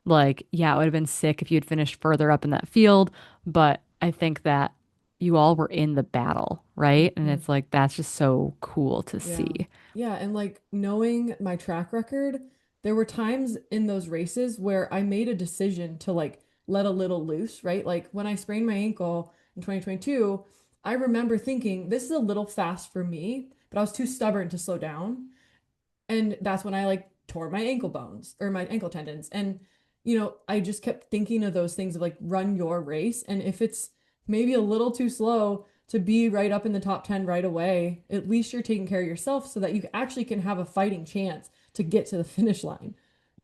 Speaker 1: Like, yeah, it would have been sick if you had finished further up in that field, but I think that you all were in the battle, right? And
Speaker 2: Mhm.
Speaker 1: it's like that's just so cool to
Speaker 2: Yeah.
Speaker 1: see.
Speaker 2: Yeah. And like knowing my track record, there were times in those races where I made a decision to like let a little loose, right? Like when I sprained my ankle in 2022, I remember thinking, this is a little fast for me, but I was too stubborn to slow down. And that's when I like tore my ankle bones or my ankle tendons. And, I just kept thinking of those things of like run your race. And if it's maybe a little too slow to be right up in the top 10 right away, at least you're taking care of yourself so that you actually can have a fighting chance to get to the finish line.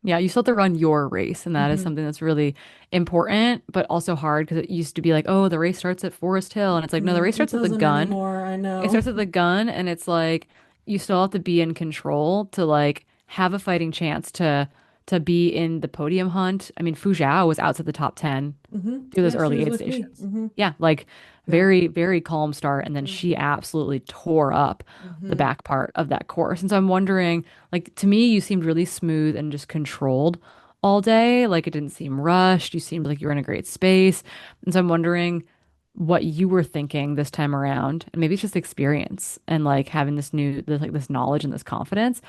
Speaker 1: Yeah, you still have to run your race, and that is
Speaker 2: Hmm.
Speaker 1: something that's really important, but also hard because it used to be like, oh, the race starts at Forest Hill, and it's like, no, the race
Speaker 2: It
Speaker 1: starts at the
Speaker 2: doesn't
Speaker 1: gun.
Speaker 2: anymore, I
Speaker 1: It
Speaker 2: know.
Speaker 1: starts at the gun, and it's like you still have to be in control to like have a fighting chance to be in the podium hunt. I mean, Fuzhou was outside the top 10 through those
Speaker 2: Yeah, she
Speaker 1: early
Speaker 2: was
Speaker 1: aid
Speaker 2: with me.
Speaker 1: stations. Yeah, like
Speaker 2: Yeah.
Speaker 1: very, very calm start. And then she
Speaker 2: Hmm.
Speaker 1: absolutely tore up the
Speaker 2: Hmm.
Speaker 1: back part of that course. And so I'm wondering, like, to me, you seemed really smooth and just controlled all day. Like, it didn't seem rushed. You seemed like you were in a great space. And so I'm wondering what you were thinking this time around. And maybe it's just experience and like having this knowledge and this confidence,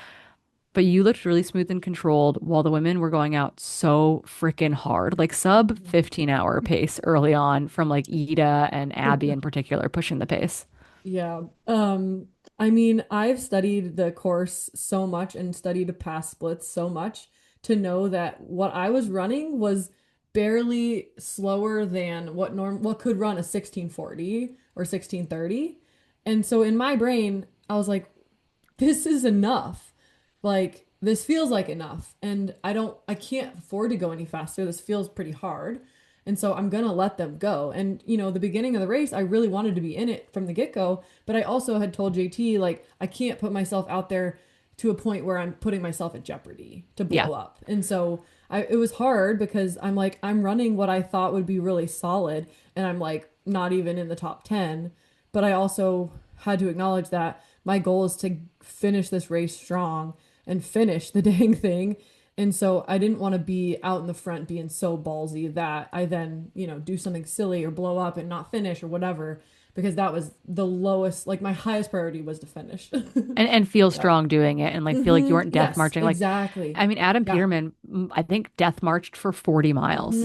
Speaker 1: but you looked really smooth and controlled while the women were going out so freaking hard, like sub 15-hour pace early on from like Ida and Abby in particular pushing the pace.
Speaker 2: Yeah. I mean, I've studied the course so much and studied past splits so much to know that what I was running was barely slower than what could run a 1640 or 1630. And so in my brain, I was like, this is enough. Like, this feels like enough. And I can't afford to go any faster. This feels pretty hard. And so I'm gonna let them go. And, the beginning of the race, I really wanted to be in it from the get-go. But I also had told JT, like, I can't put myself out there to a point where I'm putting myself at jeopardy to
Speaker 1: Yeah.
Speaker 2: blow up. And so it was hard because I'm like, I'm running what I thought would be really solid. And I'm like, not even in the top 10. But I also had to acknowledge that my goal is to finish this race strong and finish the dang thing. And so I didn't want to be out in the front being so ballsy that I then, do something silly or blow up and not finish or whatever, because that was the lowest, like my highest priority was to finish.
Speaker 1: And feel
Speaker 2: Yeah.
Speaker 1: strong doing it and like feel like you weren't death
Speaker 2: Yes,
Speaker 1: marching. Like,
Speaker 2: exactly.
Speaker 1: I mean, Adam
Speaker 2: Yeah.
Speaker 1: Peterman, I think death marched for 40 miles.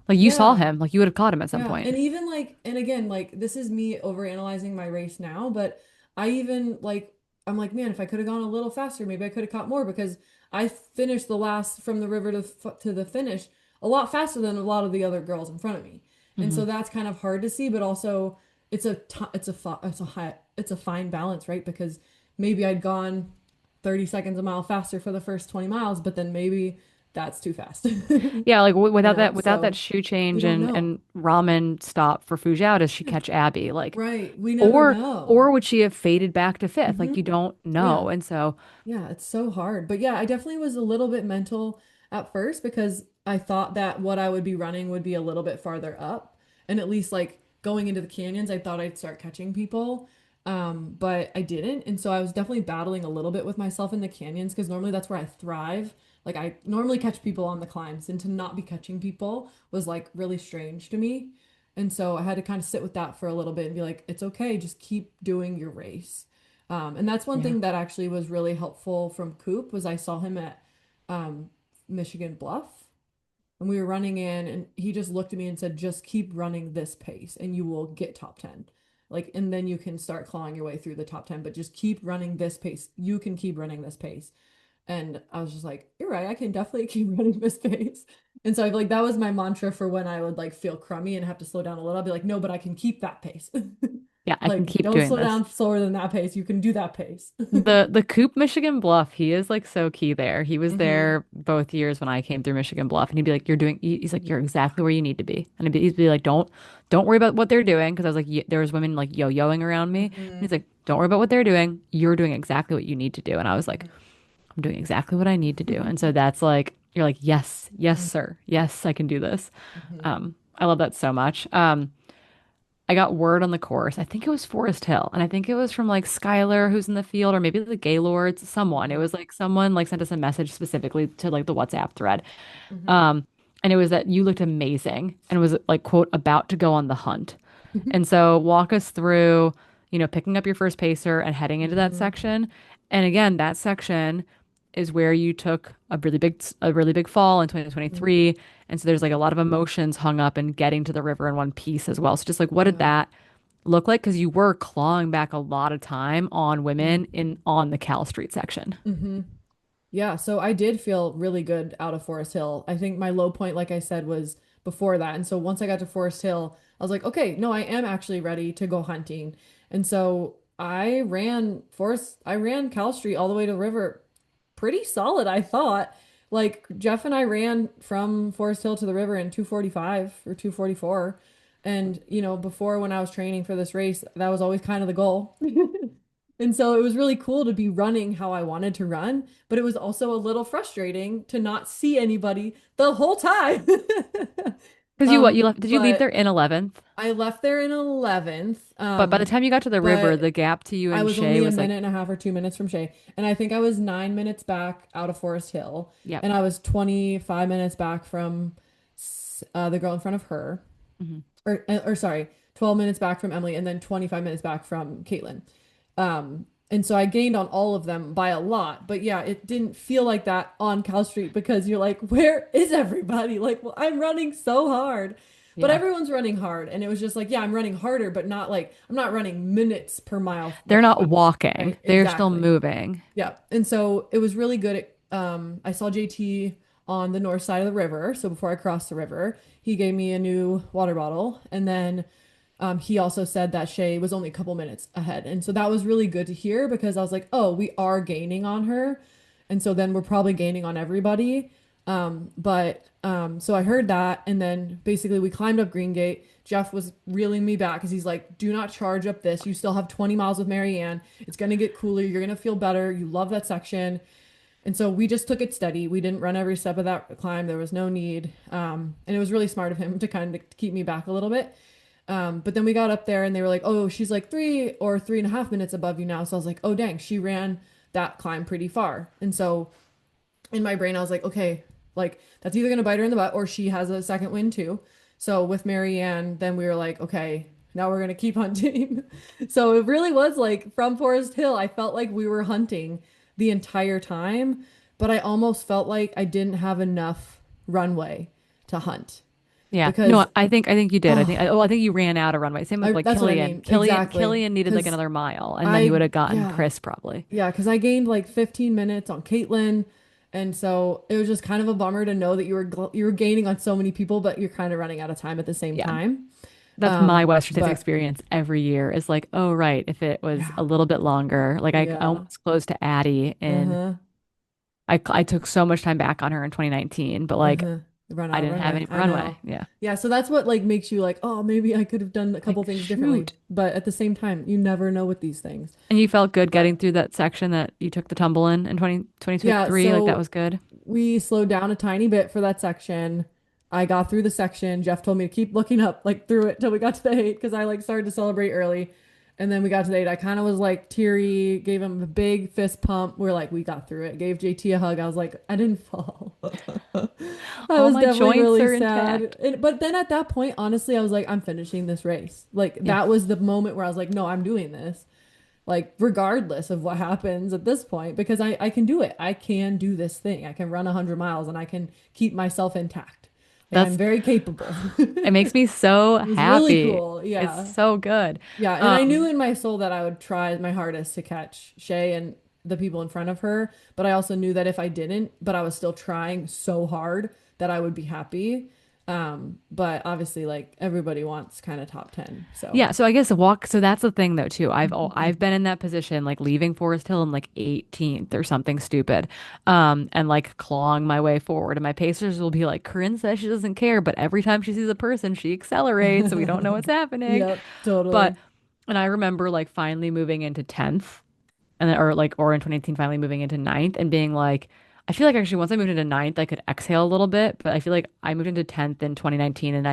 Speaker 1: Like you saw
Speaker 2: Yeah.
Speaker 1: him, like you would have caught him at some
Speaker 2: Yeah,
Speaker 1: point.
Speaker 2: and even like, and again, like this is me overanalyzing my race now, but I even like, I'm like, man, if I could have gone a little faster, maybe I could have caught more because I finished the last from the river to the finish a lot faster than a lot of the other girls in front of me, and
Speaker 1: Hmm.
Speaker 2: so that's kind of hard to see, but also it's a fine balance, right? Because maybe I'd gone 30 seconds a mile faster for the first 20 miles, but then maybe that's too fast,
Speaker 1: Yeah, like without that
Speaker 2: So
Speaker 1: shoe
Speaker 2: we
Speaker 1: change
Speaker 2: don't know.
Speaker 1: and ramen stop for Fuzhou, does she catch Abby? Like,
Speaker 2: Right. We never
Speaker 1: or
Speaker 2: know.
Speaker 1: would she have faded back to fifth?
Speaker 2: Hmm.
Speaker 1: Like you don't
Speaker 2: Yeah.
Speaker 1: know. And so
Speaker 2: Yeah. It's so hard. But yeah, I definitely was a little bit mental at first because I thought that what I would be running would be a little bit farther up. And at least like going into the canyons, I thought I'd start catching people. But I didn't. And so I was definitely battling a little bit with myself in the canyons because normally that's where I thrive. Like I normally catch people on the climbs, and to not be catching people was like really strange to me. And so I had to kind of sit with that for a little bit and be like, it's okay, just keep doing your race. And that's one
Speaker 1: yeah.
Speaker 2: thing that actually was really helpful from Coop was I saw him at um, Michigan Bluff and we were running in and he just looked at me and said, just keep running this pace and you will get top 10. Like, and then you can start clawing your way through the top 10, but just keep running this pace. You can keep running this pace. And I was just like, you're right, I can definitely keep running this pace. And so I like that was my mantra for when I would like feel crummy and have to slow down a little. I'll be like, no, but I can keep that pace.
Speaker 1: Yeah, I can
Speaker 2: Like,
Speaker 1: keep
Speaker 2: don't
Speaker 1: doing
Speaker 2: slow
Speaker 1: this.
Speaker 2: down slower than that pace. You can do that pace.
Speaker 1: The Coop Michigan Bluff, he is like so key there. He was
Speaker 2: Hmm.
Speaker 1: there both years when I came through Michigan Bluff, and he'd be like, "You're doing." He's like, "You're exactly where you need to be." And he'd be like, don't worry about what they're doing," because I was like, there was women like yo-yoing around me, and he's
Speaker 2: Hmm.
Speaker 1: like, "Don't worry about what they're doing. You're doing exactly what you need to do." And I was like, "I'm doing exactly what I need to do." And so that's like, you're like, "Yes, yes, sir, yes, I can do this."
Speaker 2: Hmm.
Speaker 1: I love that so much. I got word on the course. I think it was Forest Hill, and I think it was from like Skylar, who's in the field, or maybe the Gaylords, someone. It
Speaker 2: Hmm.
Speaker 1: was like someone like sent us a message specifically to like the WhatsApp thread.
Speaker 2: Hmm.
Speaker 1: Um, and it was that you looked amazing and was like, quote, about to go on the hunt. And so walk us through, picking up your first pacer and heading into that
Speaker 2: hmm
Speaker 1: section. And again, that section is where you took a really big fall in 2023. And so there's like a lot of emotions hung up in getting to the river in one piece as well. So just like what did
Speaker 2: Yeah.
Speaker 1: that look like? Because you were clawing back a lot of time on women in on the Cal Street section.
Speaker 2: hmm Yeah, so I did feel really good out of Forest Hill. I think my low point, like I said, was before that. And so once I got to Forest Hill, I was like, okay, no, I am actually ready to go hunting. And so I ran Cal Street all the way to the river pretty solid, I thought. Like Jeff and I ran from Forest Hill to the river in 2:45 or 2:44. And, before when I was training for this race, that was always kind of the goal. And so it was really cool to be running how I wanted to run, but it was also a little frustrating to not see anybody the whole time.
Speaker 1: Because you left, did you leave there
Speaker 2: But
Speaker 1: in 11th?
Speaker 2: I left there in 11th.
Speaker 1: But by the time you got to the river, the
Speaker 2: But
Speaker 1: gap to you
Speaker 2: I
Speaker 1: and
Speaker 2: was
Speaker 1: Shay
Speaker 2: only a
Speaker 1: was like,
Speaker 2: minute and a half or 2 minutes from Shay. And I think I was 9 minutes back out of Forest Hill.
Speaker 1: yep.
Speaker 2: And I was 25 minutes back from the girl in front of her.
Speaker 1: Mhm.
Speaker 2: Or sorry, 12 minutes back from Emily and then 25 minutes back from Caitlin. And so I gained on all of them by a lot. But yeah, it didn't feel like that on Cal Street because you're like, where is everybody? Like, well, I'm running so hard. But
Speaker 1: Yeah.
Speaker 2: everyone's running hard. And it was just like, yeah, I'm running harder, but not like I'm not running minutes per mile
Speaker 1: They're
Speaker 2: like
Speaker 1: not
Speaker 2: fast.
Speaker 1: walking.
Speaker 2: Right?
Speaker 1: They're still
Speaker 2: Exactly.
Speaker 1: moving.
Speaker 2: Yeah. And so it was really good. I saw JT on the north side of the river. So before I crossed the river, he gave me a new water bottle. And then he also said that Shay was only a couple minutes ahead. And so that was really good to hear because I was like, oh, we are gaining on her. And so then we're probably gaining on everybody. So I heard that. And then basically we climbed up Green Gate. Jeff was reeling me back because he's like, do not charge up this. You still have 20 miles with Marianne. It's going to get cooler. You're going to feel better. You love that section. And so we just took it steady. We didn't run every step of that climb. There was no need. And it was really smart of him to kind of keep me back a little bit. But then we got up there and they were like, oh, she's like 3 or 3.5 minutes above you now. So I was like, oh, dang, she ran that climb pretty far. And so in my brain, I was like, okay, like that's either going to bite her in the butt or she has a second win too. So with Marianne, then we were like, okay, now we're going to keep hunting. So it really was like from Forest Hill, I felt like we were hunting the entire time, but I almost felt like I didn't have enough runway to hunt
Speaker 1: Yeah. No,
Speaker 2: because,
Speaker 1: I think you did. I think
Speaker 2: oh,
Speaker 1: I think you ran out of runway. Same with like
Speaker 2: that's what I
Speaker 1: Killian.
Speaker 2: mean.
Speaker 1: Killian
Speaker 2: Exactly.
Speaker 1: Killian needed like
Speaker 2: Because
Speaker 1: another mile and then you would have gotten
Speaker 2: yeah,
Speaker 1: Chris probably.
Speaker 2: yeah, because I gained like 15 minutes on Caitlin. And so it was just kind of a bummer to know that you were gaining on so many people, but you're kind of running out of time at the same
Speaker 1: Yeah.
Speaker 2: time.
Speaker 1: That's my Western States
Speaker 2: But
Speaker 1: experience every year is like, oh right, if it was
Speaker 2: yeah,
Speaker 1: a little bit longer, like I
Speaker 2: yeah,
Speaker 1: almost closed to Addie and
Speaker 2: uh-huh,
Speaker 1: I took so much time back on her in 2019, but like
Speaker 2: uh-huh. Run
Speaker 1: I
Speaker 2: out of
Speaker 1: didn't have
Speaker 2: runway.
Speaker 1: any
Speaker 2: I
Speaker 1: runway.
Speaker 2: know.
Speaker 1: Yeah.
Speaker 2: Yeah, so that's what like makes you like, oh, maybe I could have done a couple
Speaker 1: Like
Speaker 2: things differently.
Speaker 1: shoot.
Speaker 2: But at the same time, you never know with these things.
Speaker 1: And you felt good
Speaker 2: But
Speaker 1: getting through that section that you took the tumble in 2023.
Speaker 2: yeah,
Speaker 1: Like that
Speaker 2: so
Speaker 1: was good.
Speaker 2: we slowed down a tiny bit for that section. I got through the section. Jeff told me to keep looking up like through it till we got to the eight because I like started to celebrate early. And then we got to the eight. I kind of was like teary, gave him a big fist pump. We're like, we got through it. Gave JT a hug. I was like, I didn't fall. I
Speaker 1: All
Speaker 2: was
Speaker 1: my
Speaker 2: definitely
Speaker 1: joints
Speaker 2: really
Speaker 1: are
Speaker 2: sad.
Speaker 1: intact.
Speaker 2: But then at that point, honestly, I was like, I'm finishing this race. Like
Speaker 1: Yeah.
Speaker 2: that was the moment where I was like, no, I'm doing this. Like regardless of what happens at this point, because I can do it. I can do this thing. I can run 100 miles and I can keep myself intact. Like I'm
Speaker 1: That's
Speaker 2: very capable.
Speaker 1: it makes me so
Speaker 2: It was really
Speaker 1: happy.
Speaker 2: cool.
Speaker 1: It's
Speaker 2: Yeah.
Speaker 1: so good.
Speaker 2: Yeah, and I knew
Speaker 1: Um,
Speaker 2: in my soul that I would try my hardest to catch Shay and the people in front of her, but I also knew that if I didn't, but I was still trying so hard that I would be happy. But obviously like everybody wants kind of top 10. So,
Speaker 1: yeah, so I guess walk so that's the thing though too. I've been in that position like leaving Forest Hill in like 18th or something stupid. And like clawing my way forward and my pacers will be like Corinne says she doesn't care, but every time she sees a person, she accelerates, so we don't know what's happening.
Speaker 2: yep,
Speaker 1: But
Speaker 2: totally.
Speaker 1: and I remember like finally moving into 10th and then, or in 2018 finally moving into ninth and being like I feel like actually once I moved into ninth I could exhale a little bit, but I feel like I moved into 10th in 2019 and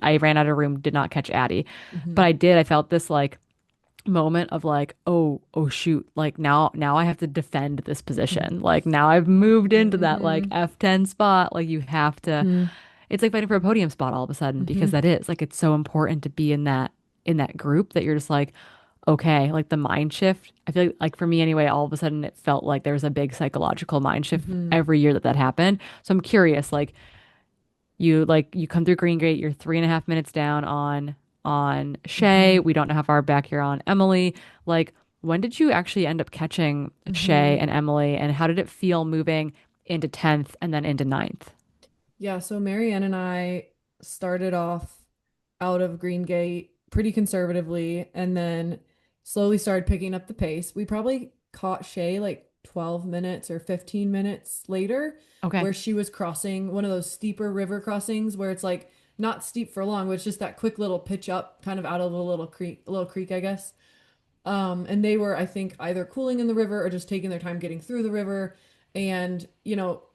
Speaker 1: I ran out of room, did not catch Addie.
Speaker 2: hmm
Speaker 1: But I felt this like moment of like, oh shoot, like now I have to defend this position. Like now I've moved into that like
Speaker 2: hmm
Speaker 1: F10 spot. Like you have to
Speaker 2: hmm
Speaker 1: it's like fighting for a podium spot all of a sudden because
Speaker 2: hmm
Speaker 1: that is like it's so important to be in that in that group that you're just like, okay, like the mind shift. I feel like for me anyway, all of a sudden it felt like there was a big psychological mind shift
Speaker 2: Hmm.
Speaker 1: every year that that happened. So I'm curious, like you come through Green Gate, you're 3.5 minutes down on Shay.
Speaker 2: Hmm.
Speaker 1: We don't know how far back you're on Emily. Like, when did you actually end up catching Shay
Speaker 2: Hmm.
Speaker 1: and Emily, and how did it feel moving into 10th and then into ninth?
Speaker 2: Yeah, so Marianne and I started off out of Green Gate pretty conservatively and then slowly started picking up the pace. We probably caught Shay like 12 minutes or 15 minutes later,
Speaker 1: Okay.
Speaker 2: where she was crossing one of those steeper river crossings where it's like not steep for long, but it's just that quick little pitch up kind of out of a little creek, I guess. And they were, I think, either cooling in the river or just taking their time getting through the river. And,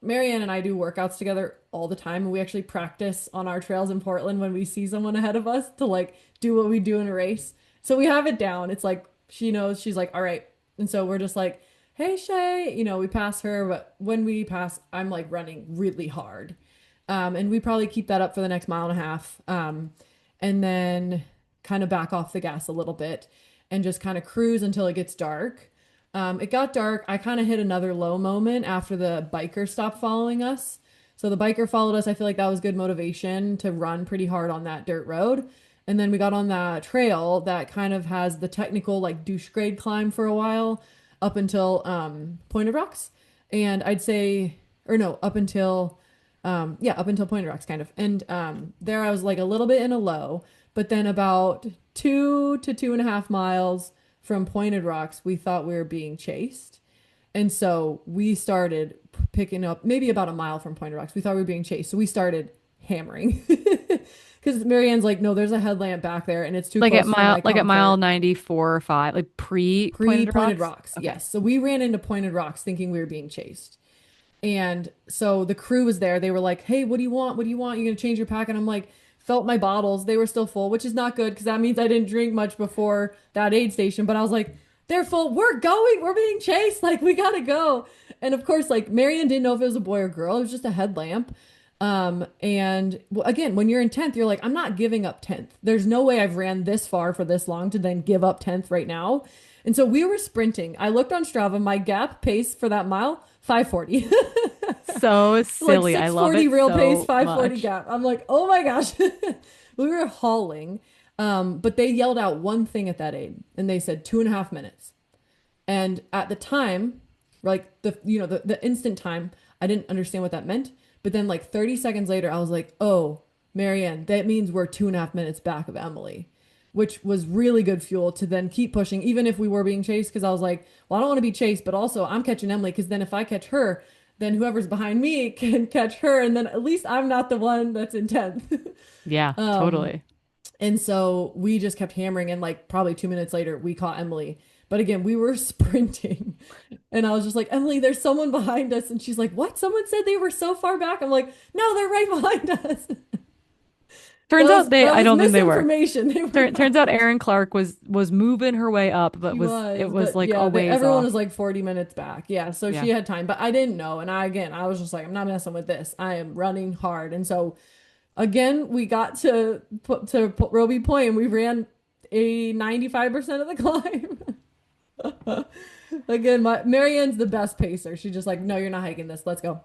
Speaker 2: Marianne and I do workouts together all the time. And we actually practice on our trails in Portland when we see someone ahead of us to like do what we do in a race. So we have it down. It's like she knows, she's like, all right. And so we're just like, hey, Shay, we pass her. But when we pass, I'm like running really hard. And we probably keep that up for the next mile and a half. And then kind of back off the gas a little bit and just kind of cruise until it gets dark. It got dark. I kind of hit another low moment after the biker stopped following us. So the biker followed us. I feel like that was good motivation to run pretty hard on that dirt road. And then we got on that trail that kind of has the technical like douche grade climb for a while up until Pointed Rocks. And I'd say, or no, up until yeah, up until Pointed Rocks kind of. And there I was like a little bit in a low, but then about 2 to 2.5 miles from Pointed Rocks, we thought we were being chased. And so we started picking up maybe about a mile from Pointed Rocks. We thought we were being chased. So we started hammering. Because Marianne's like, no, there's a headlamp back there and it's too close for my
Speaker 1: Like at mile
Speaker 2: comfort.
Speaker 1: 94 or 5, like pre Pointed
Speaker 2: Pre-Pointed
Speaker 1: Rocks.
Speaker 2: Rocks,
Speaker 1: Okay.
Speaker 2: yes. So we ran into Pointed Rocks thinking we were being chased. And so the crew was there. They were like, "Hey, what do you want? What do you want? You're gonna change your pack?" And I'm like, felt my bottles. They were still full, which is not good because that means I didn't drink much before that aid station. But I was like, "They're full. We're going. We're being chased. Like we gotta go." And of course, like Marion didn't know if it was a boy or girl. It was just a headlamp. And well, again, when you're in 10th, you're like, I'm not giving up 10th. There's no way I've ran this far for this long to then give up 10th right now. And so we were sprinting. I looked on Strava, my gap pace for that mile, 5:40.
Speaker 1: So
Speaker 2: Like
Speaker 1: silly. I love
Speaker 2: 6:40
Speaker 1: it
Speaker 2: real pace,
Speaker 1: so
Speaker 2: 5:40
Speaker 1: much.
Speaker 2: gap. I'm like, oh my gosh. We were hauling. But they yelled out one thing at that aid and they said 2.5 minutes. And at the time, like the instant time, I didn't understand what that meant. But then like 30 seconds later, I was like, oh, Marianne, that means we're 2.5 minutes back of Emily, which was really good fuel to then keep pushing, even if we were being chased. Because I was like, well, I don't want to be chased, but also I'm catching Emily. Because then if I catch her, then whoever's behind me can catch her. And then at least I'm not the one that's in 10th.
Speaker 1: Yeah,
Speaker 2: Um,
Speaker 1: totally.
Speaker 2: and so we just kept hammering, and like probably 2 minutes later, we caught Emily. But again, we were sprinting. And I was just like, Emily, there's someone behind us. And she's like, what? Someone said they were so far back. I'm like, no, they're right behind us.
Speaker 1: Turns out
Speaker 2: That
Speaker 1: I
Speaker 2: was
Speaker 1: don't think they were.
Speaker 2: misinformation. They were
Speaker 1: Turns out
Speaker 2: not.
Speaker 1: Erin Clark was moving her way up, but
Speaker 2: She
Speaker 1: it
Speaker 2: was,
Speaker 1: was
Speaker 2: but
Speaker 1: like
Speaker 2: yeah,
Speaker 1: a ways
Speaker 2: everyone
Speaker 1: off.
Speaker 2: was like 40 minutes back. Yeah, so she
Speaker 1: Yeah.
Speaker 2: had time, but I didn't know. And I was just like, I'm not messing with this. I am running hard. And so again, we got to Roby Point and we ran a 95% of the climb. Again, Marianne's the best pacer. She's just like, no, you're not hiking this. Let's go.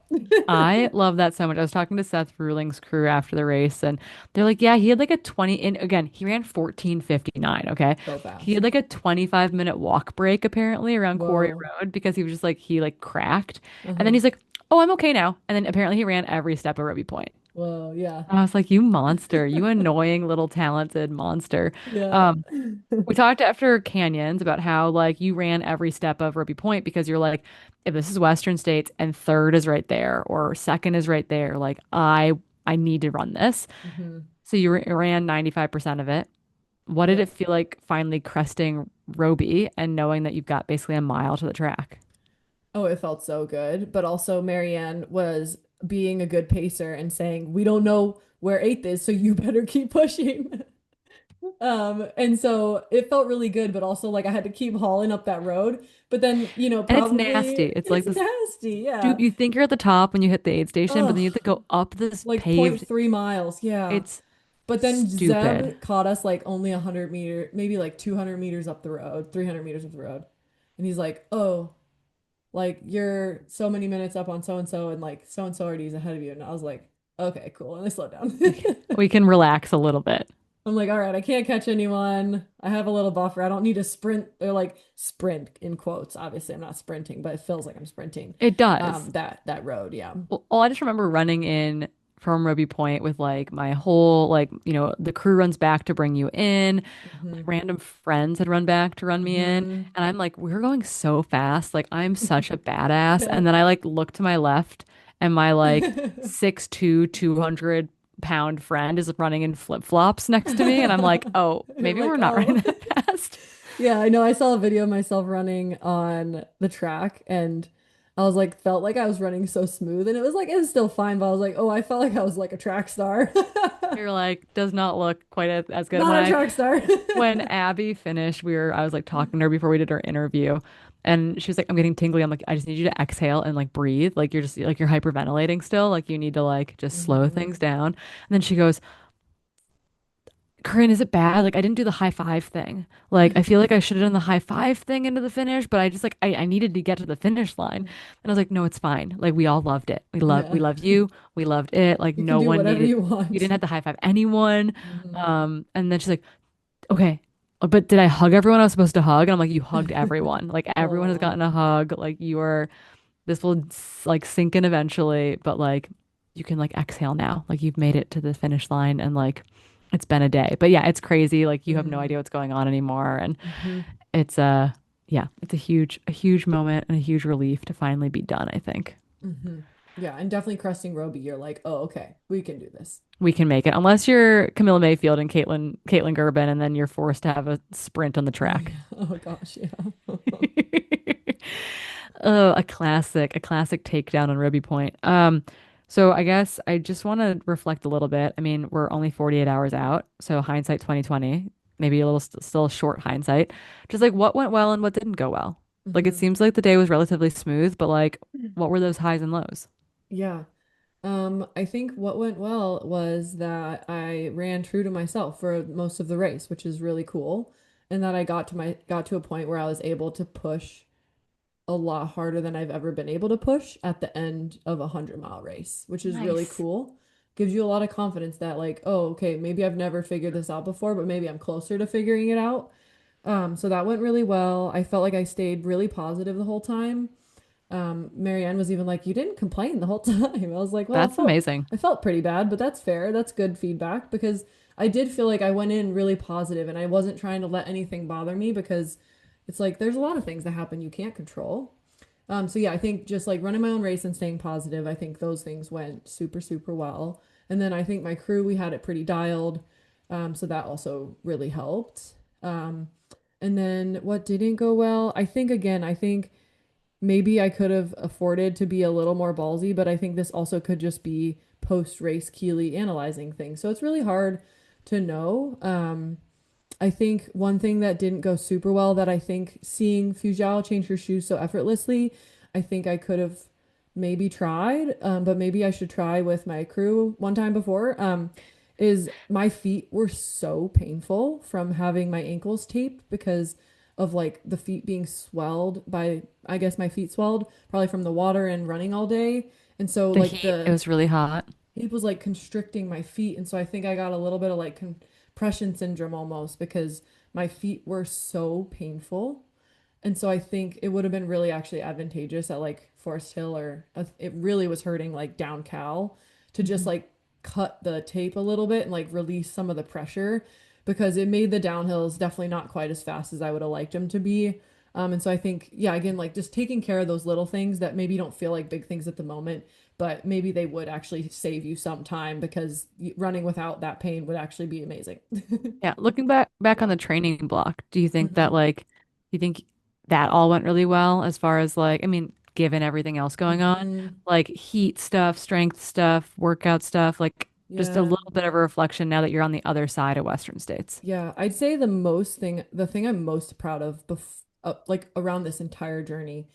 Speaker 1: I love that so much. I was talking to Seth Ruling's crew after the race, and they're like, yeah, he had like a 20, and again, he ran 14:59. Okay.
Speaker 2: So
Speaker 1: He had
Speaker 2: fast.
Speaker 1: like a 25-minute walk break apparently around Quarry
Speaker 2: Whoa.
Speaker 1: Road because he was just like, he like cracked. And then
Speaker 2: Uh-huh.
Speaker 1: he's like, oh, I'm okay now. And then apparently he ran every step of Ruby Point.
Speaker 2: Whoa. Yeah.
Speaker 1: And I was like, you monster, you annoying little talented monster.
Speaker 2: Yeah.
Speaker 1: Um, we talked after Canyons about how like you ran every step of Ruby Point because you're like, if this is Western States and third is right there or second is right there, like I need to run this.
Speaker 2: Hmm.
Speaker 1: So you ran 95% of it. What did it
Speaker 2: Yep.
Speaker 1: feel like finally cresting Roby and knowing that you've got basically a mile to the track?
Speaker 2: Oh, it felt so good. But also, Marianne was being a good pacer and saying, we don't know where eighth is, so you better keep pushing. And so it felt really good, but also like I had to keep hauling up that road. But then,
Speaker 1: And it's
Speaker 2: probably
Speaker 1: nasty. It's like
Speaker 2: it's
Speaker 1: this.
Speaker 2: nasty. Yeah.
Speaker 1: You think you're at the top when you hit the aid station, but then you have
Speaker 2: Oh,
Speaker 1: to go up this
Speaker 2: like point
Speaker 1: paved.
Speaker 2: 0.3 miles. Yeah.
Speaker 1: It's
Speaker 2: But then
Speaker 1: Stupid.
Speaker 2: Zeb caught us like only 100 meter, maybe like 200 meters up the road, 300 meters up the road. And he's like, oh, like you're so many minutes up on so and so already is ahead of you. And I was like, okay, cool. And I slowed down.
Speaker 1: Okay. We can relax a little bit.
Speaker 2: I'm like, all right, I can't catch anyone. I have a little buffer. I don't need to sprint or like sprint in quotes. Obviously, I'm not sprinting, but it feels like I'm sprinting.
Speaker 1: It does.
Speaker 2: That road, yeah.
Speaker 1: Well, I just remember running in from Roby Point with like my whole like, the crew runs back to bring you in.
Speaker 2: Hmm.
Speaker 1: Like random friends had run back to run me in.
Speaker 2: Hmm.
Speaker 1: And I'm like, we're going so fast. Like I'm such a badass.
Speaker 2: Yeah.
Speaker 1: And then I like look to my left and my like 6'2", 200-pound friend is running in flip-flops next to me. And I'm like, oh,
Speaker 2: You're
Speaker 1: maybe
Speaker 2: like,
Speaker 1: we're not running
Speaker 2: oh.
Speaker 1: that fast.
Speaker 2: Yeah, I know. I saw a video of myself running on the track and I was like, felt like I was running so smooth. And it was like, it was still fine, but I was like, oh, I felt like I was like a track star.
Speaker 1: You're like, does not look quite as good.
Speaker 2: Not a track star.
Speaker 1: When Abby finished, I was like talking to her before we did our interview, and she was like, I'm getting tingly. I'm like, I just need you to exhale and like breathe. Like you're just like you're hyperventilating still. Like you need to like just slow
Speaker 2: Hmm.
Speaker 1: things down. And then she goes, Corinne, is it bad? Like I didn't do the high five thing. Like I feel like I should have done the high five thing into the finish, but I just like I needed to get to the finish line. And I was like, no, it's fine. Like we all loved it. We
Speaker 2: Yeah.
Speaker 1: love you. We loved it. Like
Speaker 2: You can
Speaker 1: no
Speaker 2: do
Speaker 1: one
Speaker 2: whatever
Speaker 1: needed
Speaker 2: you
Speaker 1: you
Speaker 2: want.
Speaker 1: didn't have to high five anyone.
Speaker 2: Hmm.
Speaker 1: And then she's like, okay. But did I hug everyone I was supposed to hug? And I'm like, you hugged everyone. Like everyone has
Speaker 2: Oh.
Speaker 1: gotten a hug. Like this will like sink in eventually, but like you can like exhale now. Like you've made it to the finish line and like it's been a day. But yeah, it's crazy. Like you have no
Speaker 2: Hmm.
Speaker 1: idea what's going on anymore. And
Speaker 2: Hmm.
Speaker 1: it's yeah, it's a huge moment and a huge relief to finally be done, I think.
Speaker 2: Hmm. Yeah, and definitely cresting Roby, you're like, oh, okay, we can do this.
Speaker 1: We can make it. Unless you're Camilla Mayfield and Caitlin Gerben, and then you're forced to have a sprint on the
Speaker 2: Oh
Speaker 1: track.
Speaker 2: yeah. Oh gosh, yeah.
Speaker 1: Oh, a classic takedown on Ruby Point. So I guess I just want to reflect a little bit. I mean, we're only 48 hours out, so hindsight 2020, maybe a little still short hindsight. Just like what went well and what didn't go well. Like it
Speaker 2: Hmm.
Speaker 1: seems like the day was relatively smooth, but like what were those highs and lows?
Speaker 2: Yeah. I think what went well was that I ran true to myself for most of the race, which is really cool. And that I got to a point where I was able to push a lot harder than I've ever been able to push at the end of a 100-mile race, which is really
Speaker 1: Nice.
Speaker 2: cool. Gives you a lot of confidence that like, oh, okay, maybe I've never figured this out before, but maybe I'm closer to figuring it out. So that went really well. I felt like I stayed really positive the whole time. Marianne was even like, "You didn't complain the whole time." I was like, "Well,
Speaker 1: That's amazing.
Speaker 2: I felt pretty bad, but that's fair. That's good feedback because I did feel like I went in really positive and I wasn't trying to let anything bother me because it's like there's a lot of things that happen you can't control. So yeah, I think just like running my own race and staying positive, I think those things went super, super well. And then I think my crew, we had it pretty dialed. So that also really helped. Um, and then what didn't go well, I think maybe I could have afforded to be a little more ballsy, but I think this also could just be post-race Keely analyzing things. So it's really hard to know. I think one thing that didn't go super well that I think seeing Fujao change her shoes so effortlessly, I think I could have maybe tried, but maybe I should try with my crew one time before. Is my feet were so painful from having my ankles taped because of like the feet being swelled by, I guess my feet swelled probably from the water and running all day. And so
Speaker 1: The
Speaker 2: like
Speaker 1: heat, it
Speaker 2: the
Speaker 1: was really hot.
Speaker 2: it was like constricting my feet. And so I think I got a little bit of like compression syndrome almost because my feet were so painful. And so I think it would have been really actually advantageous at like Forest Hill or it really was hurting like down Cal to just
Speaker 1: Mhm.
Speaker 2: like cut the tape a little bit and like release some of the pressure because it made the downhills definitely not quite as fast as I would have liked them to be. And so I think, yeah, again, like just taking care of those little things that maybe don't feel like big things at the moment, but maybe they would actually save you some time because running without that pain would actually be amazing.
Speaker 1: Yeah, looking back on the training block, do you think that
Speaker 2: Hmm.
Speaker 1: like do you think that all went really well as far as like I mean, given everything else going on,
Speaker 2: Hmm.
Speaker 1: like heat stuff, strength stuff, workout stuff, like just a
Speaker 2: Yeah.
Speaker 1: little bit of a reflection now that you're on the other side of Western states.
Speaker 2: Yeah, I'd say the thing I'm most proud of like around this entire journey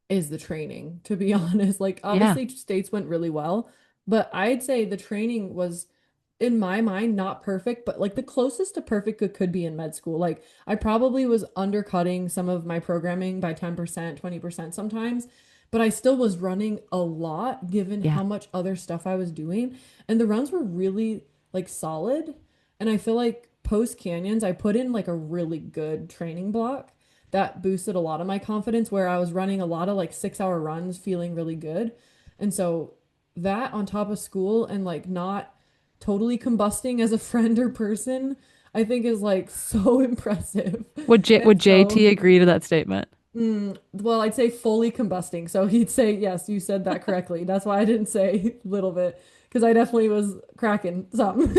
Speaker 2: is the training, to be honest. Like
Speaker 1: Yeah.
Speaker 2: obviously states went really well, but I'd say the training was in my mind, not perfect, but like the closest to perfect could be in med school. Like I probably was undercutting some of my programming by 10%, 20% sometimes, but I still was running a lot given
Speaker 1: Yeah.
Speaker 2: how much other stuff I was doing. And the runs were really like solid. And I feel like post canyons, I put in like a really good training block that boosted a lot of my confidence where I was running a lot of like 6 hour runs, feeling really good. And so that on top of school and like not totally combusting as a friend or person, I think is like so impressive.
Speaker 1: Would
Speaker 2: And
Speaker 1: JT
Speaker 2: so,
Speaker 1: agree to that statement?
Speaker 2: well, I'd say fully combusting. So he'd say, yes, you said that correctly. That's why I didn't say little bit, because I definitely was cracking some.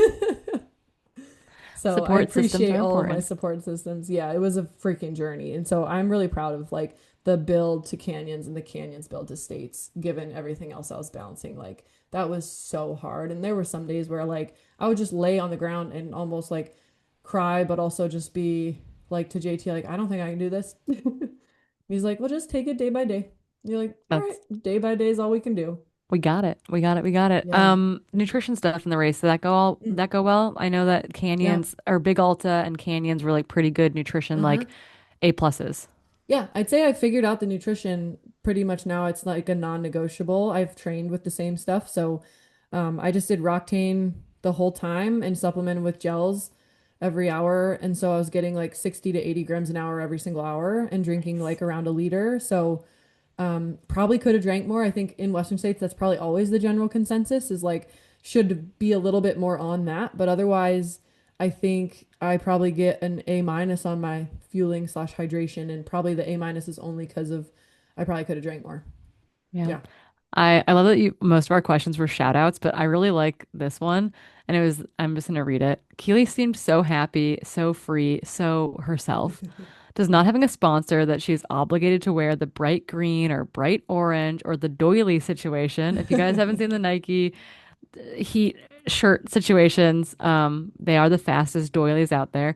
Speaker 2: So I
Speaker 1: Support systems
Speaker 2: appreciate
Speaker 1: are
Speaker 2: all of my
Speaker 1: important.
Speaker 2: support systems. Yeah, it was a freaking journey. And so I'm really proud of like the build to canyons and the canyons build to states, given everything else I was balancing. Like that was so hard. And there were some days where like I would just lay on the ground and almost like cry, but also just be like to JT, like, I don't think I can do this. He's like, well, just take it day by day. You're like, all right,
Speaker 1: That's
Speaker 2: day by day is all we can do.
Speaker 1: We got it. We got it. We got it.
Speaker 2: Yeah.
Speaker 1: Nutrition stuff in the race. Did
Speaker 2: Mm.
Speaker 1: that go well? I know that
Speaker 2: Yeah.
Speaker 1: canyons or Big Alta and canyons were like pretty good nutrition,
Speaker 2: Uh-huh.
Speaker 1: like A pluses.
Speaker 2: Yeah, I'd say I figured out the nutrition pretty much now. It's like a non-negotiable. I've trained with the same stuff. So I just did Roctane the whole time and supplemented with gels every hour. And so I was getting like 60 to 80 grams an hour every single hour and drinking
Speaker 1: Nice.
Speaker 2: like around a liter. So probably could have drank more. I think in Western states, that's probably always the general consensus is like should be a little bit more on that. But otherwise, I think I probably get an A minus on my fueling slash hydration, and probably the A minus is only because of I probably could have drank more.
Speaker 1: Yeah.
Speaker 2: Yeah.
Speaker 1: I love that you most of our questions were shout outs, but I really like this one. And I'm just gonna read it. Keely seemed so happy, so free, so herself. Does not having a sponsor that she's obligated to wear the bright green or bright orange or the doily situation. If you guys haven't seen the Nike heat shirt situations, they are the fastest doilies out there.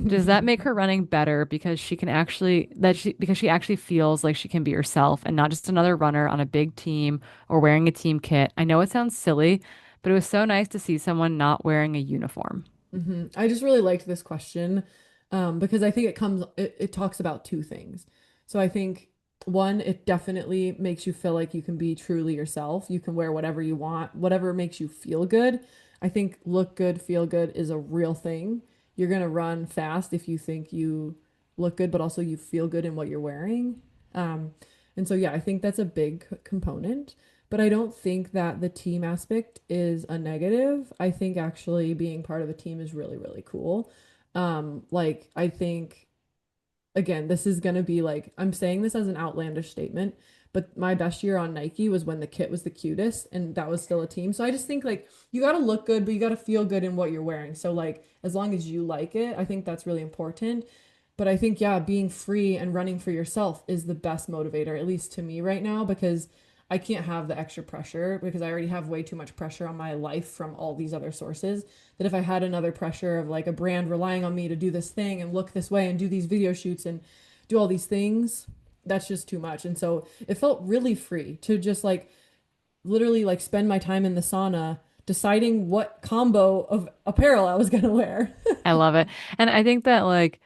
Speaker 1: Does that make her running better because she actually feels like she can be herself and not just another runner on a big team or wearing a team kit? I know it sounds silly, but it was so nice to see someone not wearing a uniform.
Speaker 2: I just really liked this question because I think it talks about two things. So I think one, it definitely makes you feel like you can be truly yourself. You can wear whatever you want, whatever makes you feel good. I think look good, feel good is a real thing. You're gonna run fast if you think you look good, but also you feel good in what you're wearing. Um, and so yeah, I think that's a big component. But I don't think that the team aspect is a negative. I think actually being part of a team is really, really cool. Like I think again, this is gonna be like I'm saying this as an outlandish statement, but my best year on Nike was when the kit was the cutest and that was still a team. So I just think like you gotta look good, but you gotta feel good in what you're wearing. So like as long as you like it, I think that's really important. But I think, yeah, being free and running for yourself is the best motivator, at least to me right now, because I can't have the extra pressure because I already have way too much pressure on my life from all these other sources. That if I had another pressure of like a brand relying on me to do this thing and look this way and do these video shoots and do all these things, that's just too much. And so it felt really free to just like literally like spend my time in the sauna deciding what combo of apparel I was gonna wear.
Speaker 1: I love it. And I think that like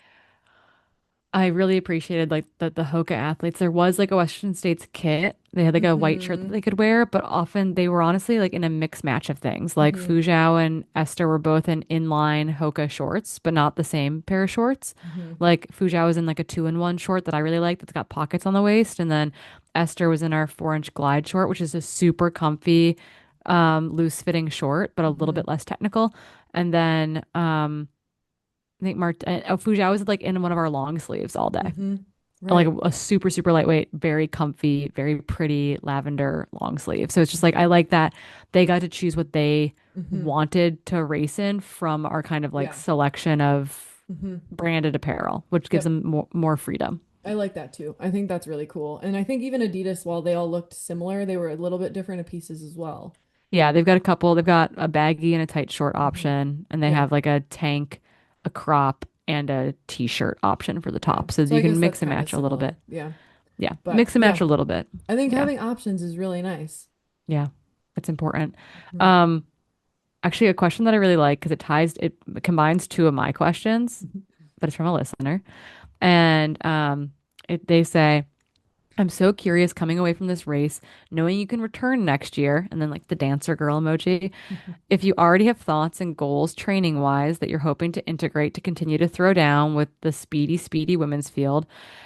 Speaker 1: I really appreciated like the Hoka athletes. There was like a Western States kit. They had like a white shirt that
Speaker 2: Mm-hmm.
Speaker 1: they could wear, but often they were honestly like in a mixed match of things. Like
Speaker 2: Mm-hmm.
Speaker 1: Fujao and Esther were both in inline Hoka shorts, but not the same pair of shorts.
Speaker 2: Mm-hmm.
Speaker 1: Like Fujao was in like a 2-in-1 short that I really liked that's got pockets on the waist, and then Esther was in our 4-inch glide short, which is a super comfy, loose fitting short, but a little
Speaker 2: Mm-hmm.
Speaker 1: bit less technical. And then I think Fujao was like in one of our long sleeves all day.
Speaker 2: Mm-hmm.
Speaker 1: Like
Speaker 2: Right.
Speaker 1: a super, super lightweight, very comfy, very pretty lavender long sleeve. So it's just like
Speaker 2: Mm-hmm.
Speaker 1: I like that they got to choose what they
Speaker 2: Mm-hmm.
Speaker 1: wanted to race in from our kind of like
Speaker 2: Yeah.
Speaker 1: selection of
Speaker 2: Mm-hmm.
Speaker 1: branded apparel, which gives
Speaker 2: Yep.
Speaker 1: them more freedom.
Speaker 2: I like that too. I think that's really cool. And I think even Adidas, while they all looked similar, they were a little bit different in pieces as well.
Speaker 1: Yeah, they've got a couple. They've got a baggy and a tight short
Speaker 2: Mm-hmm.
Speaker 1: option, and they
Speaker 2: Yeah.
Speaker 1: have like a tank, a crop, and a t-shirt option for the
Speaker 2: Yeah.
Speaker 1: top. So
Speaker 2: So I
Speaker 1: you
Speaker 2: guess
Speaker 1: can
Speaker 2: that's
Speaker 1: mix and
Speaker 2: kind of
Speaker 1: match a little bit.
Speaker 2: similar. Yeah.
Speaker 1: Yeah,
Speaker 2: But
Speaker 1: mix and match
Speaker 2: yeah,
Speaker 1: a little bit.
Speaker 2: I think
Speaker 1: Yeah,
Speaker 2: having options is really nice.
Speaker 1: yeah, it's important.
Speaker 2: Mhm.
Speaker 1: Um, actually a question that I really like because it combines two of my questions,
Speaker 2: Mhm.
Speaker 1: but it's from a listener. And they say, I'm so curious coming away from this race, knowing you can return next year, and then like the dancer girl emoji. If you already have thoughts and goals training wise that you're hoping to integrate to continue to throw down with the speedy women's field,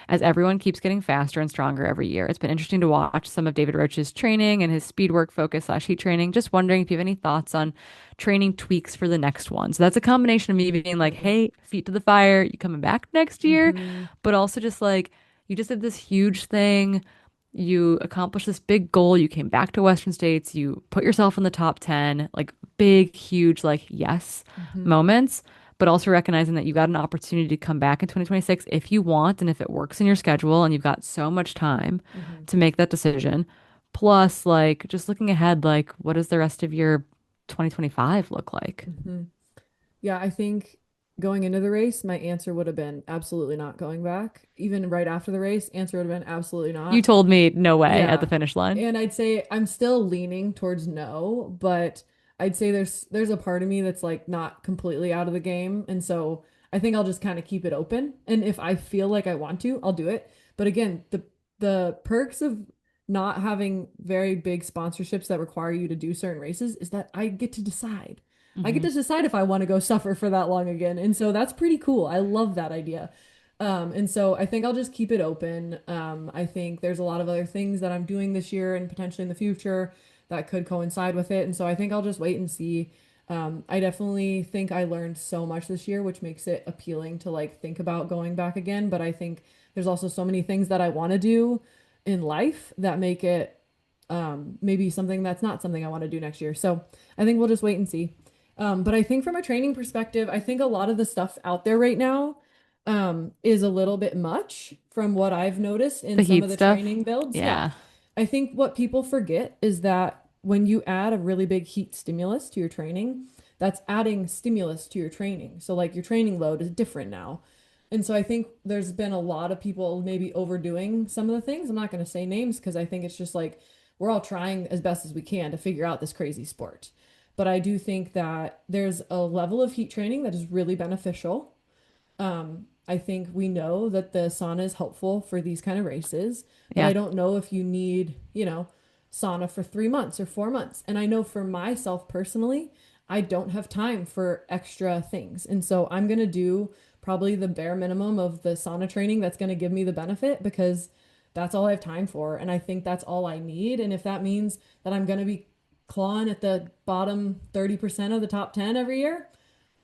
Speaker 1: as everyone keeps getting faster and stronger every year. It's been interesting to watch some of David Roach's training and his speed work focus slash heat training. Just wondering if you have any thoughts on training tweaks for the next one. So that's a combination of me being like,
Speaker 2: Mhm.
Speaker 1: hey, feet to the fire, you coming back next year?
Speaker 2: Mhm.
Speaker 1: But also just like, you just did this huge thing. You accomplished this big goal. You came back to Western States. You put yourself in the top 10, like big, huge, like, yes
Speaker 2: Mhm.
Speaker 1: moments, but also recognizing that you got an opportunity to come back in 2026 if you want and if it works in your schedule and you've got so much time
Speaker 2: Mhm.
Speaker 1: to make that decision. Plus, like, just looking ahead, like, what does the rest of your 2025 look like?
Speaker 2: Mhm. Yeah, I think going into the race, my answer would have been absolutely not going back. Even right after the race, answer would have been absolutely
Speaker 1: You
Speaker 2: not.
Speaker 1: told me no way at the
Speaker 2: Yeah.
Speaker 1: finish line.
Speaker 2: And I'd say I'm still leaning towards no, but I'd say there's a part of me that's like not completely out of the game. And so I think I'll just kind of keep it open. And if I feel like I want to, I'll do it. But again, the perks of not having very big sponsorships that require you to do certain races is that I get to decide. I get
Speaker 1: Hmm.
Speaker 2: to decide if I want to go suffer for that long again. And so that's pretty cool. I love that idea. And so I think I'll just keep it open. I think there's a lot of other things that I'm doing this year and potentially in the future that could coincide with it. And so I think I'll just wait and see. I definitely think I learned so much this year, which makes it appealing to like think about going back again. But I think there's also so many things that I want to do in life that make it maybe something that's not something I want to do next year. So I think we'll just wait and see. But I think from a training perspective, I think a lot of the stuff out there right now is a little bit much from what I've noticed in
Speaker 1: The
Speaker 2: some
Speaker 1: heat
Speaker 2: of the
Speaker 1: stuff.
Speaker 2: training builds. Yeah.
Speaker 1: Yeah.
Speaker 2: I think what people forget is that when you add a really big heat stimulus to your training, that's adding stimulus to your training. So, like, your training load is different now. And so I think there's been a lot of people maybe overdoing some of the things. I'm not going to say names because I think it's just like we're all trying as best as we can to figure out this crazy sport. But I do think that there's a level of heat training that is really beneficial. I think we know that the sauna is helpful for these kind of races, but
Speaker 1: Yeah.
Speaker 2: I don't know if you need, sauna for 3 months or 4 months. And I know for myself personally, I don't have time for extra things. And so I'm going to do probably the bare minimum of the sauna training that's going to give me the benefit because that's all I have time for. And I think that's all I need. And if that means that I'm going to be clawing at the bottom 30% of the top 10 every year,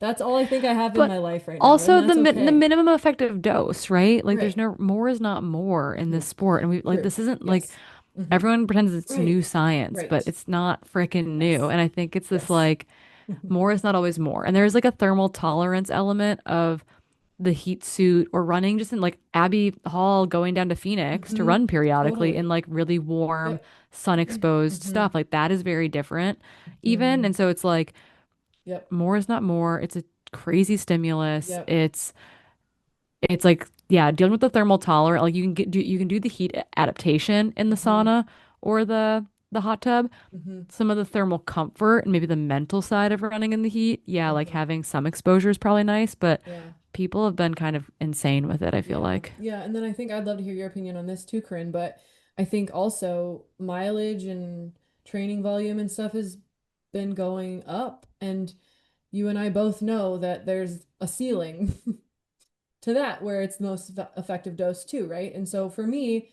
Speaker 2: that's all I think I have in
Speaker 1: But
Speaker 2: my life right now, and
Speaker 1: also
Speaker 2: that's
Speaker 1: the
Speaker 2: okay.
Speaker 1: minimum effective dose, right? Like there's
Speaker 2: Right.
Speaker 1: no more is not more in this
Speaker 2: Mhm.
Speaker 1: sport. And we like
Speaker 2: True.
Speaker 1: this isn't like
Speaker 2: Yes. Hmm.
Speaker 1: everyone pretends it's new
Speaker 2: Right.
Speaker 1: science, but
Speaker 2: Right.
Speaker 1: it's not freaking new.
Speaker 2: Yes.
Speaker 1: And I think it's this
Speaker 2: Yes.
Speaker 1: like more is not always more. And there's like a thermal tolerance element of the heat suit or running just in like Abbey Hall going down to Phoenix to
Speaker 2: Hmm.
Speaker 1: run periodically in
Speaker 2: Totally.
Speaker 1: like really warm,
Speaker 2: Yep.
Speaker 1: sun exposed
Speaker 2: Hmm.
Speaker 1: stuff. Like that is very different even.
Speaker 2: Hmm.
Speaker 1: And so it's like
Speaker 2: Yep.
Speaker 1: more is not more. It's a crazy stimulus.
Speaker 2: Yep.
Speaker 1: It's like, yeah, dealing with the thermal tolerance. Like you can do the heat adaptation in the
Speaker 2: Hmm.
Speaker 1: sauna or the hot tub.
Speaker 2: Hmm.
Speaker 1: Some of the thermal comfort and maybe the mental side of running in the heat. Yeah, like
Speaker 2: Hmm.
Speaker 1: having some exposure is probably nice, but
Speaker 2: Yeah.
Speaker 1: people have been kind of insane with it, I feel
Speaker 2: Yeah.
Speaker 1: like.
Speaker 2: Yeah. And then I think I'd love to hear your opinion on this too, Corinne, but I think also mileage and training volume and stuff has been going up. And you and I both know that there's a ceiling to that where it's the most effective dose too, right? And so for me,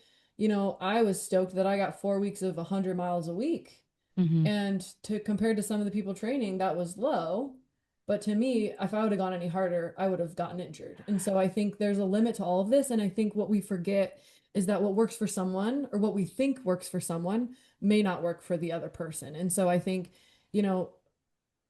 Speaker 2: I was stoked that I got 4 weeks of 100 miles a week.
Speaker 1: Hmm.
Speaker 2: And to compared to some of the people training, that was low. But to me, if I would have gone any harder, I would have gotten injured. And so I think there's a limit to all of this. And I think what we forget is that what works for someone or what we think works for someone may not work for the other person. And so I think, you know,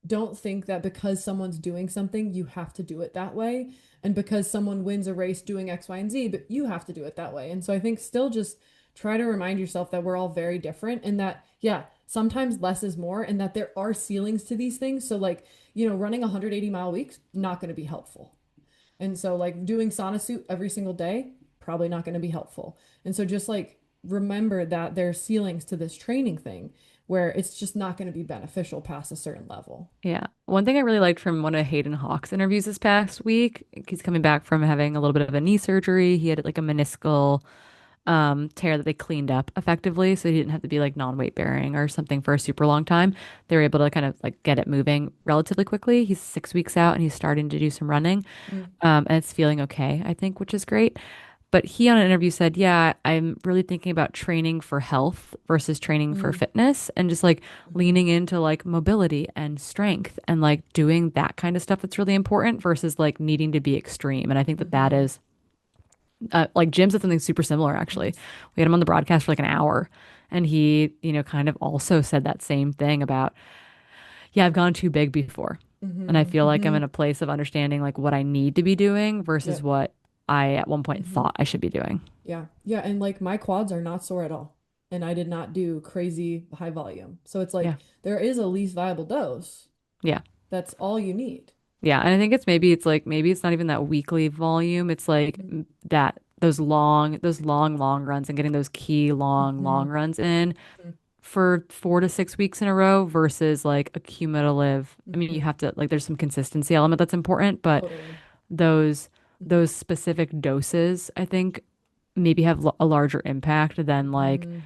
Speaker 2: don't think that because someone's doing something, you have to do it that way. And because someone wins a race doing X, Y, and Z, but you have to do it that way. And so I think still just try to remind yourself that we're all very different and that, yeah, sometimes less is more and that there are ceilings to these things. So, like, running 180-mile weeks, not going to be helpful. And so, like, doing sauna suit every single day, probably not going to be helpful. And so, just like, remember that there's ceilings to this training thing where it's just not going to be beneficial past a certain level.
Speaker 1: Yeah. One thing I really liked from one of Hayden Hawke's interviews this past week, he's coming back from having a little bit of a knee surgery. He had like a meniscal tear that they cleaned up effectively, so he didn't have to be like non-weight bearing or something for a super long time. They were able to kind of like get it moving relatively quickly. He's 6 weeks out and he's starting to do some running,
Speaker 2: Mm,
Speaker 1: and it's feeling okay, I think, which is great. But he on an interview said, yeah, I'm really thinking about training for health versus training for
Speaker 2: mm,
Speaker 1: fitness and just like
Speaker 2: mhm,
Speaker 1: leaning into like mobility and strength and like doing that kind of stuff that's really important versus like needing to be extreme. And I think that that
Speaker 2: mhm,
Speaker 1: is like Jim said something super similar, actually. We had him on the broadcast for like an hour and he, kind of also said that same thing about, yeah, I've gone too big before. And I
Speaker 2: mhm,
Speaker 1: feel like I'm in
Speaker 2: mhm.
Speaker 1: a place of understanding like what I need to be doing versus
Speaker 2: Yep.
Speaker 1: what I at one point
Speaker 2: Mhm.
Speaker 1: thought I should be doing.
Speaker 2: Yeah. Yeah. And like my quads are not sore at all. And I did not do crazy high volume. So it's
Speaker 1: Yeah.
Speaker 2: like there is a least viable dose.
Speaker 1: Yeah.
Speaker 2: That's all you need.
Speaker 1: Yeah. And I think maybe it's not even that weekly volume. It's like
Speaker 2: Mhm.
Speaker 1: that long runs and getting those key long
Speaker 2: Mhm.
Speaker 1: runs in for 4 to 6 weeks in a row versus like a cumulative. I mean, you
Speaker 2: Mhm.
Speaker 1: have to like there's some consistency element that's important, but
Speaker 2: Totally.
Speaker 1: those
Speaker 2: Mhm.
Speaker 1: those specific doses, I think maybe have a larger impact than like,
Speaker 2: Mhm.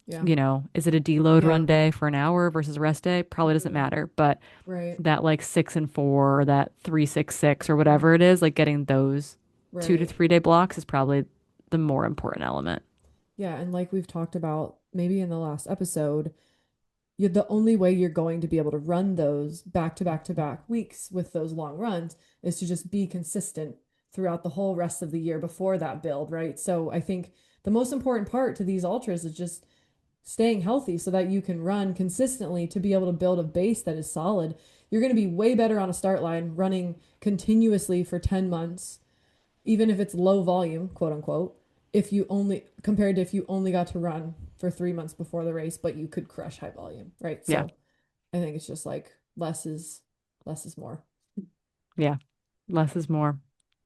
Speaker 2: Yeah.
Speaker 1: is it a deload run
Speaker 2: Yeah.
Speaker 1: day for an hour versus a rest day? Probably doesn't
Speaker 2: Mhm.
Speaker 1: matter, but
Speaker 2: Right.
Speaker 1: that like 6 and 4 or that 3 6 6 or whatever it
Speaker 2: Mhm.
Speaker 1: is, like getting those two to
Speaker 2: Right.
Speaker 1: three day blocks is probably the more important element.
Speaker 2: Yeah. And like we've talked about maybe in the last episode, the only way you're going to be able to run those back to back to back weeks with those long runs is to just be consistent throughout the whole rest of the year before that build, right? So I think the most important part to these ultras is just staying healthy so that you can run consistently to be able to build a base that is solid. You're going to be way better on a start line running continuously for 10 months, even if it's low volume, quote unquote, if you only compared to if you only got to run for 3 months before the race, but you could crush high volume, right?
Speaker 1: Yeah.
Speaker 2: So I think it's just like less is more.
Speaker 1: Yeah. Less is more.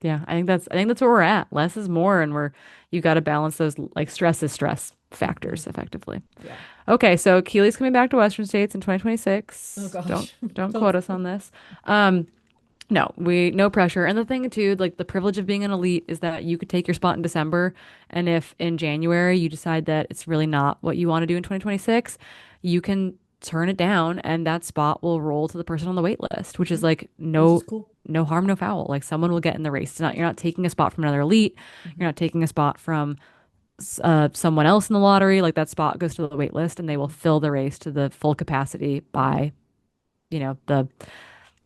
Speaker 1: Yeah. I think that's where we're at. Less is more. And you got to balance those like stress is stress
Speaker 2: Hmm.
Speaker 1: factors effectively.
Speaker 2: Yeah.
Speaker 1: Okay. So Keely's coming back to Western States in
Speaker 2: Oh
Speaker 1: 2026. Don't,
Speaker 2: gosh.
Speaker 1: don't
Speaker 2: Don't.
Speaker 1: quote us on this. Um, no pressure. And the thing too, like the privilege of being an elite is that you could take your spot in December. And if in January you decide that it's really not what you want to do in 2026, you can turn it down and that spot will roll to the person on the wait list, which is
Speaker 2: Mhm.
Speaker 1: like
Speaker 2: Which is
Speaker 1: no
Speaker 2: cool.
Speaker 1: no harm, no foul. Like someone will get in the race. You're not taking a spot from another elite. You're
Speaker 2: Hmm.
Speaker 1: not taking a spot from someone else in the lottery. Like that spot goes to the wait list and they will
Speaker 2: Hmm.
Speaker 1: fill the race to the full capacity
Speaker 2: Hmm.
Speaker 1: by, the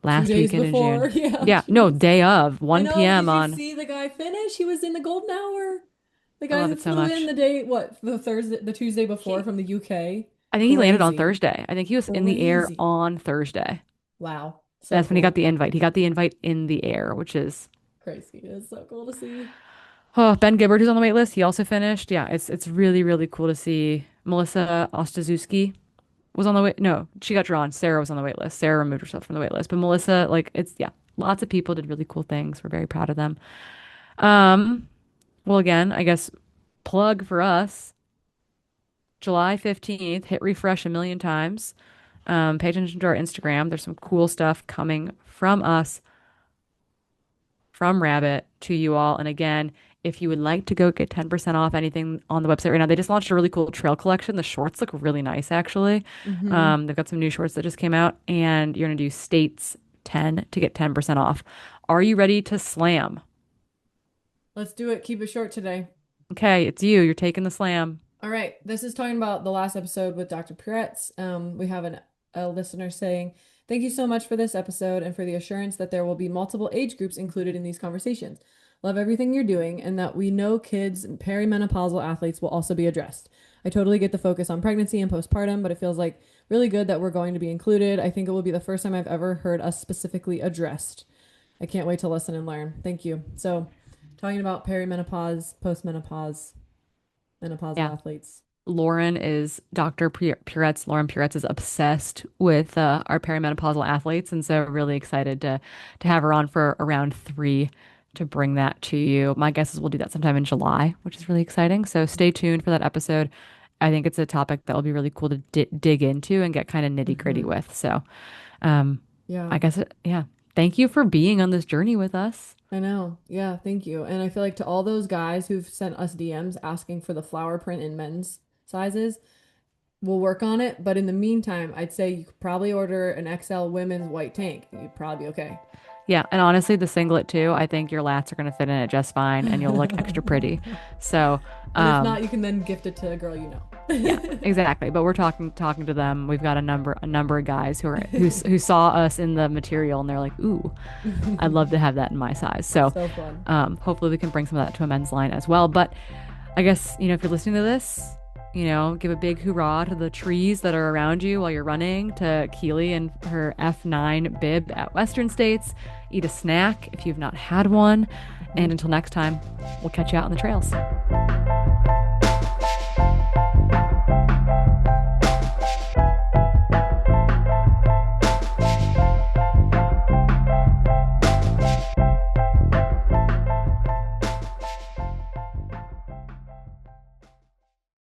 Speaker 2: Two
Speaker 1: last
Speaker 2: days
Speaker 1: weekend in
Speaker 2: before.
Speaker 1: June.
Speaker 2: Yeah.
Speaker 1: Yeah, no, day of,
Speaker 2: I
Speaker 1: 1
Speaker 2: know.
Speaker 1: p.m.
Speaker 2: Did you
Speaker 1: on.
Speaker 2: see the guy finish? He was in the golden hour. The
Speaker 1: I
Speaker 2: guy
Speaker 1: love
Speaker 2: who
Speaker 1: it so
Speaker 2: flew in
Speaker 1: much.
Speaker 2: the day, what, the Tuesday before
Speaker 1: He,
Speaker 2: from the UK.
Speaker 1: I think he landed on
Speaker 2: Crazy.
Speaker 1: Thursday. I think he was in the air
Speaker 2: Crazy.
Speaker 1: on Thursday.
Speaker 2: Wow. So
Speaker 1: That's when he got
Speaker 2: cool.
Speaker 1: the invite. He got the invite in the air, which is
Speaker 2: Crazy. It's so cool to see.
Speaker 1: oh, Ben Gibbard who's on the wait list. He also finished. Yeah, it's really cool to see. Melissa Ostaszewski was on the wait. No, she got drawn. Sarah was on the wait list. Sarah removed herself from the wait list. But Melissa, like, it's yeah, lots of people did really cool things. We're very proud of them. Um, well, again, I guess plug for us. July 15th, hit refresh a million times. Pay attention to our Instagram. There's some cool stuff coming from us, from Rabbit to you all. And again, if you would like to go get 10% off anything on the website right now, they just launched a really cool trail collection. The shorts look really nice, actually.
Speaker 2: Hmm.
Speaker 1: They've got some new shorts that just came out, and you're going to do States 10 to get 10% off. Are you ready to slam?
Speaker 2: Let's do it. Keep it short today.
Speaker 1: Okay, it's you. You're taking the slam.
Speaker 2: All right. This is talking about the last episode with Dr. Puretz. We have a listener saying, "Thank you so much for this episode and for the assurance that there will be multiple age groups included in these conversations. Love everything you're doing and that we know kids and perimenopausal athletes will also be addressed. I totally get the focus on pregnancy and postpartum, but it feels like really good that we're going to be included. I think it will be the first time I've ever heard us specifically addressed. I can't wait to listen and learn. Thank you." So, talking about perimenopause, postmenopause, menopausal
Speaker 1: Yeah.
Speaker 2: athletes.
Speaker 1: Lauren Puretz is obsessed with our perimenopausal athletes, and so really excited to have her on for around 3 to bring that to you. My guess is we'll do that sometime in July, which is really exciting. So stay tuned for that episode. I think it's a topic that will be really cool to dig into and get kind of nitty gritty
Speaker 2: Hmm.
Speaker 1: with. So, um, I
Speaker 2: Yeah,
Speaker 1: guess yeah. Thank you for being on this journey with us.
Speaker 2: I know. Yeah, thank you. And I feel like to all those guys who've sent us DMs asking for the flower print in men's sizes, we'll work on it. But in the meantime, I'd say you could probably order an XL women's white tank. You'd probably be okay.
Speaker 1: Yeah, and honestly, the singlet too. I think your lats are going to fit in it just fine, and you'll look extra pretty. So,
Speaker 2: And if
Speaker 1: um,
Speaker 2: not, you can then gift it to a girl you
Speaker 1: yeah,
Speaker 2: know.
Speaker 1: exactly. But we're talking to them. We've got a number of guys who saw us in the material, and they're like, "Ooh, I'd love to have that in my size." So,
Speaker 2: So fun.
Speaker 1: hopefully, we can bring some of that to a men's line as well. But I guess if you're listening to this, give a big hoorah to the trees that are around you while you're running, to Keely and her F9 bib at Western States. Eat a snack if you've not had one. And until next time, we'll catch you out on the trails.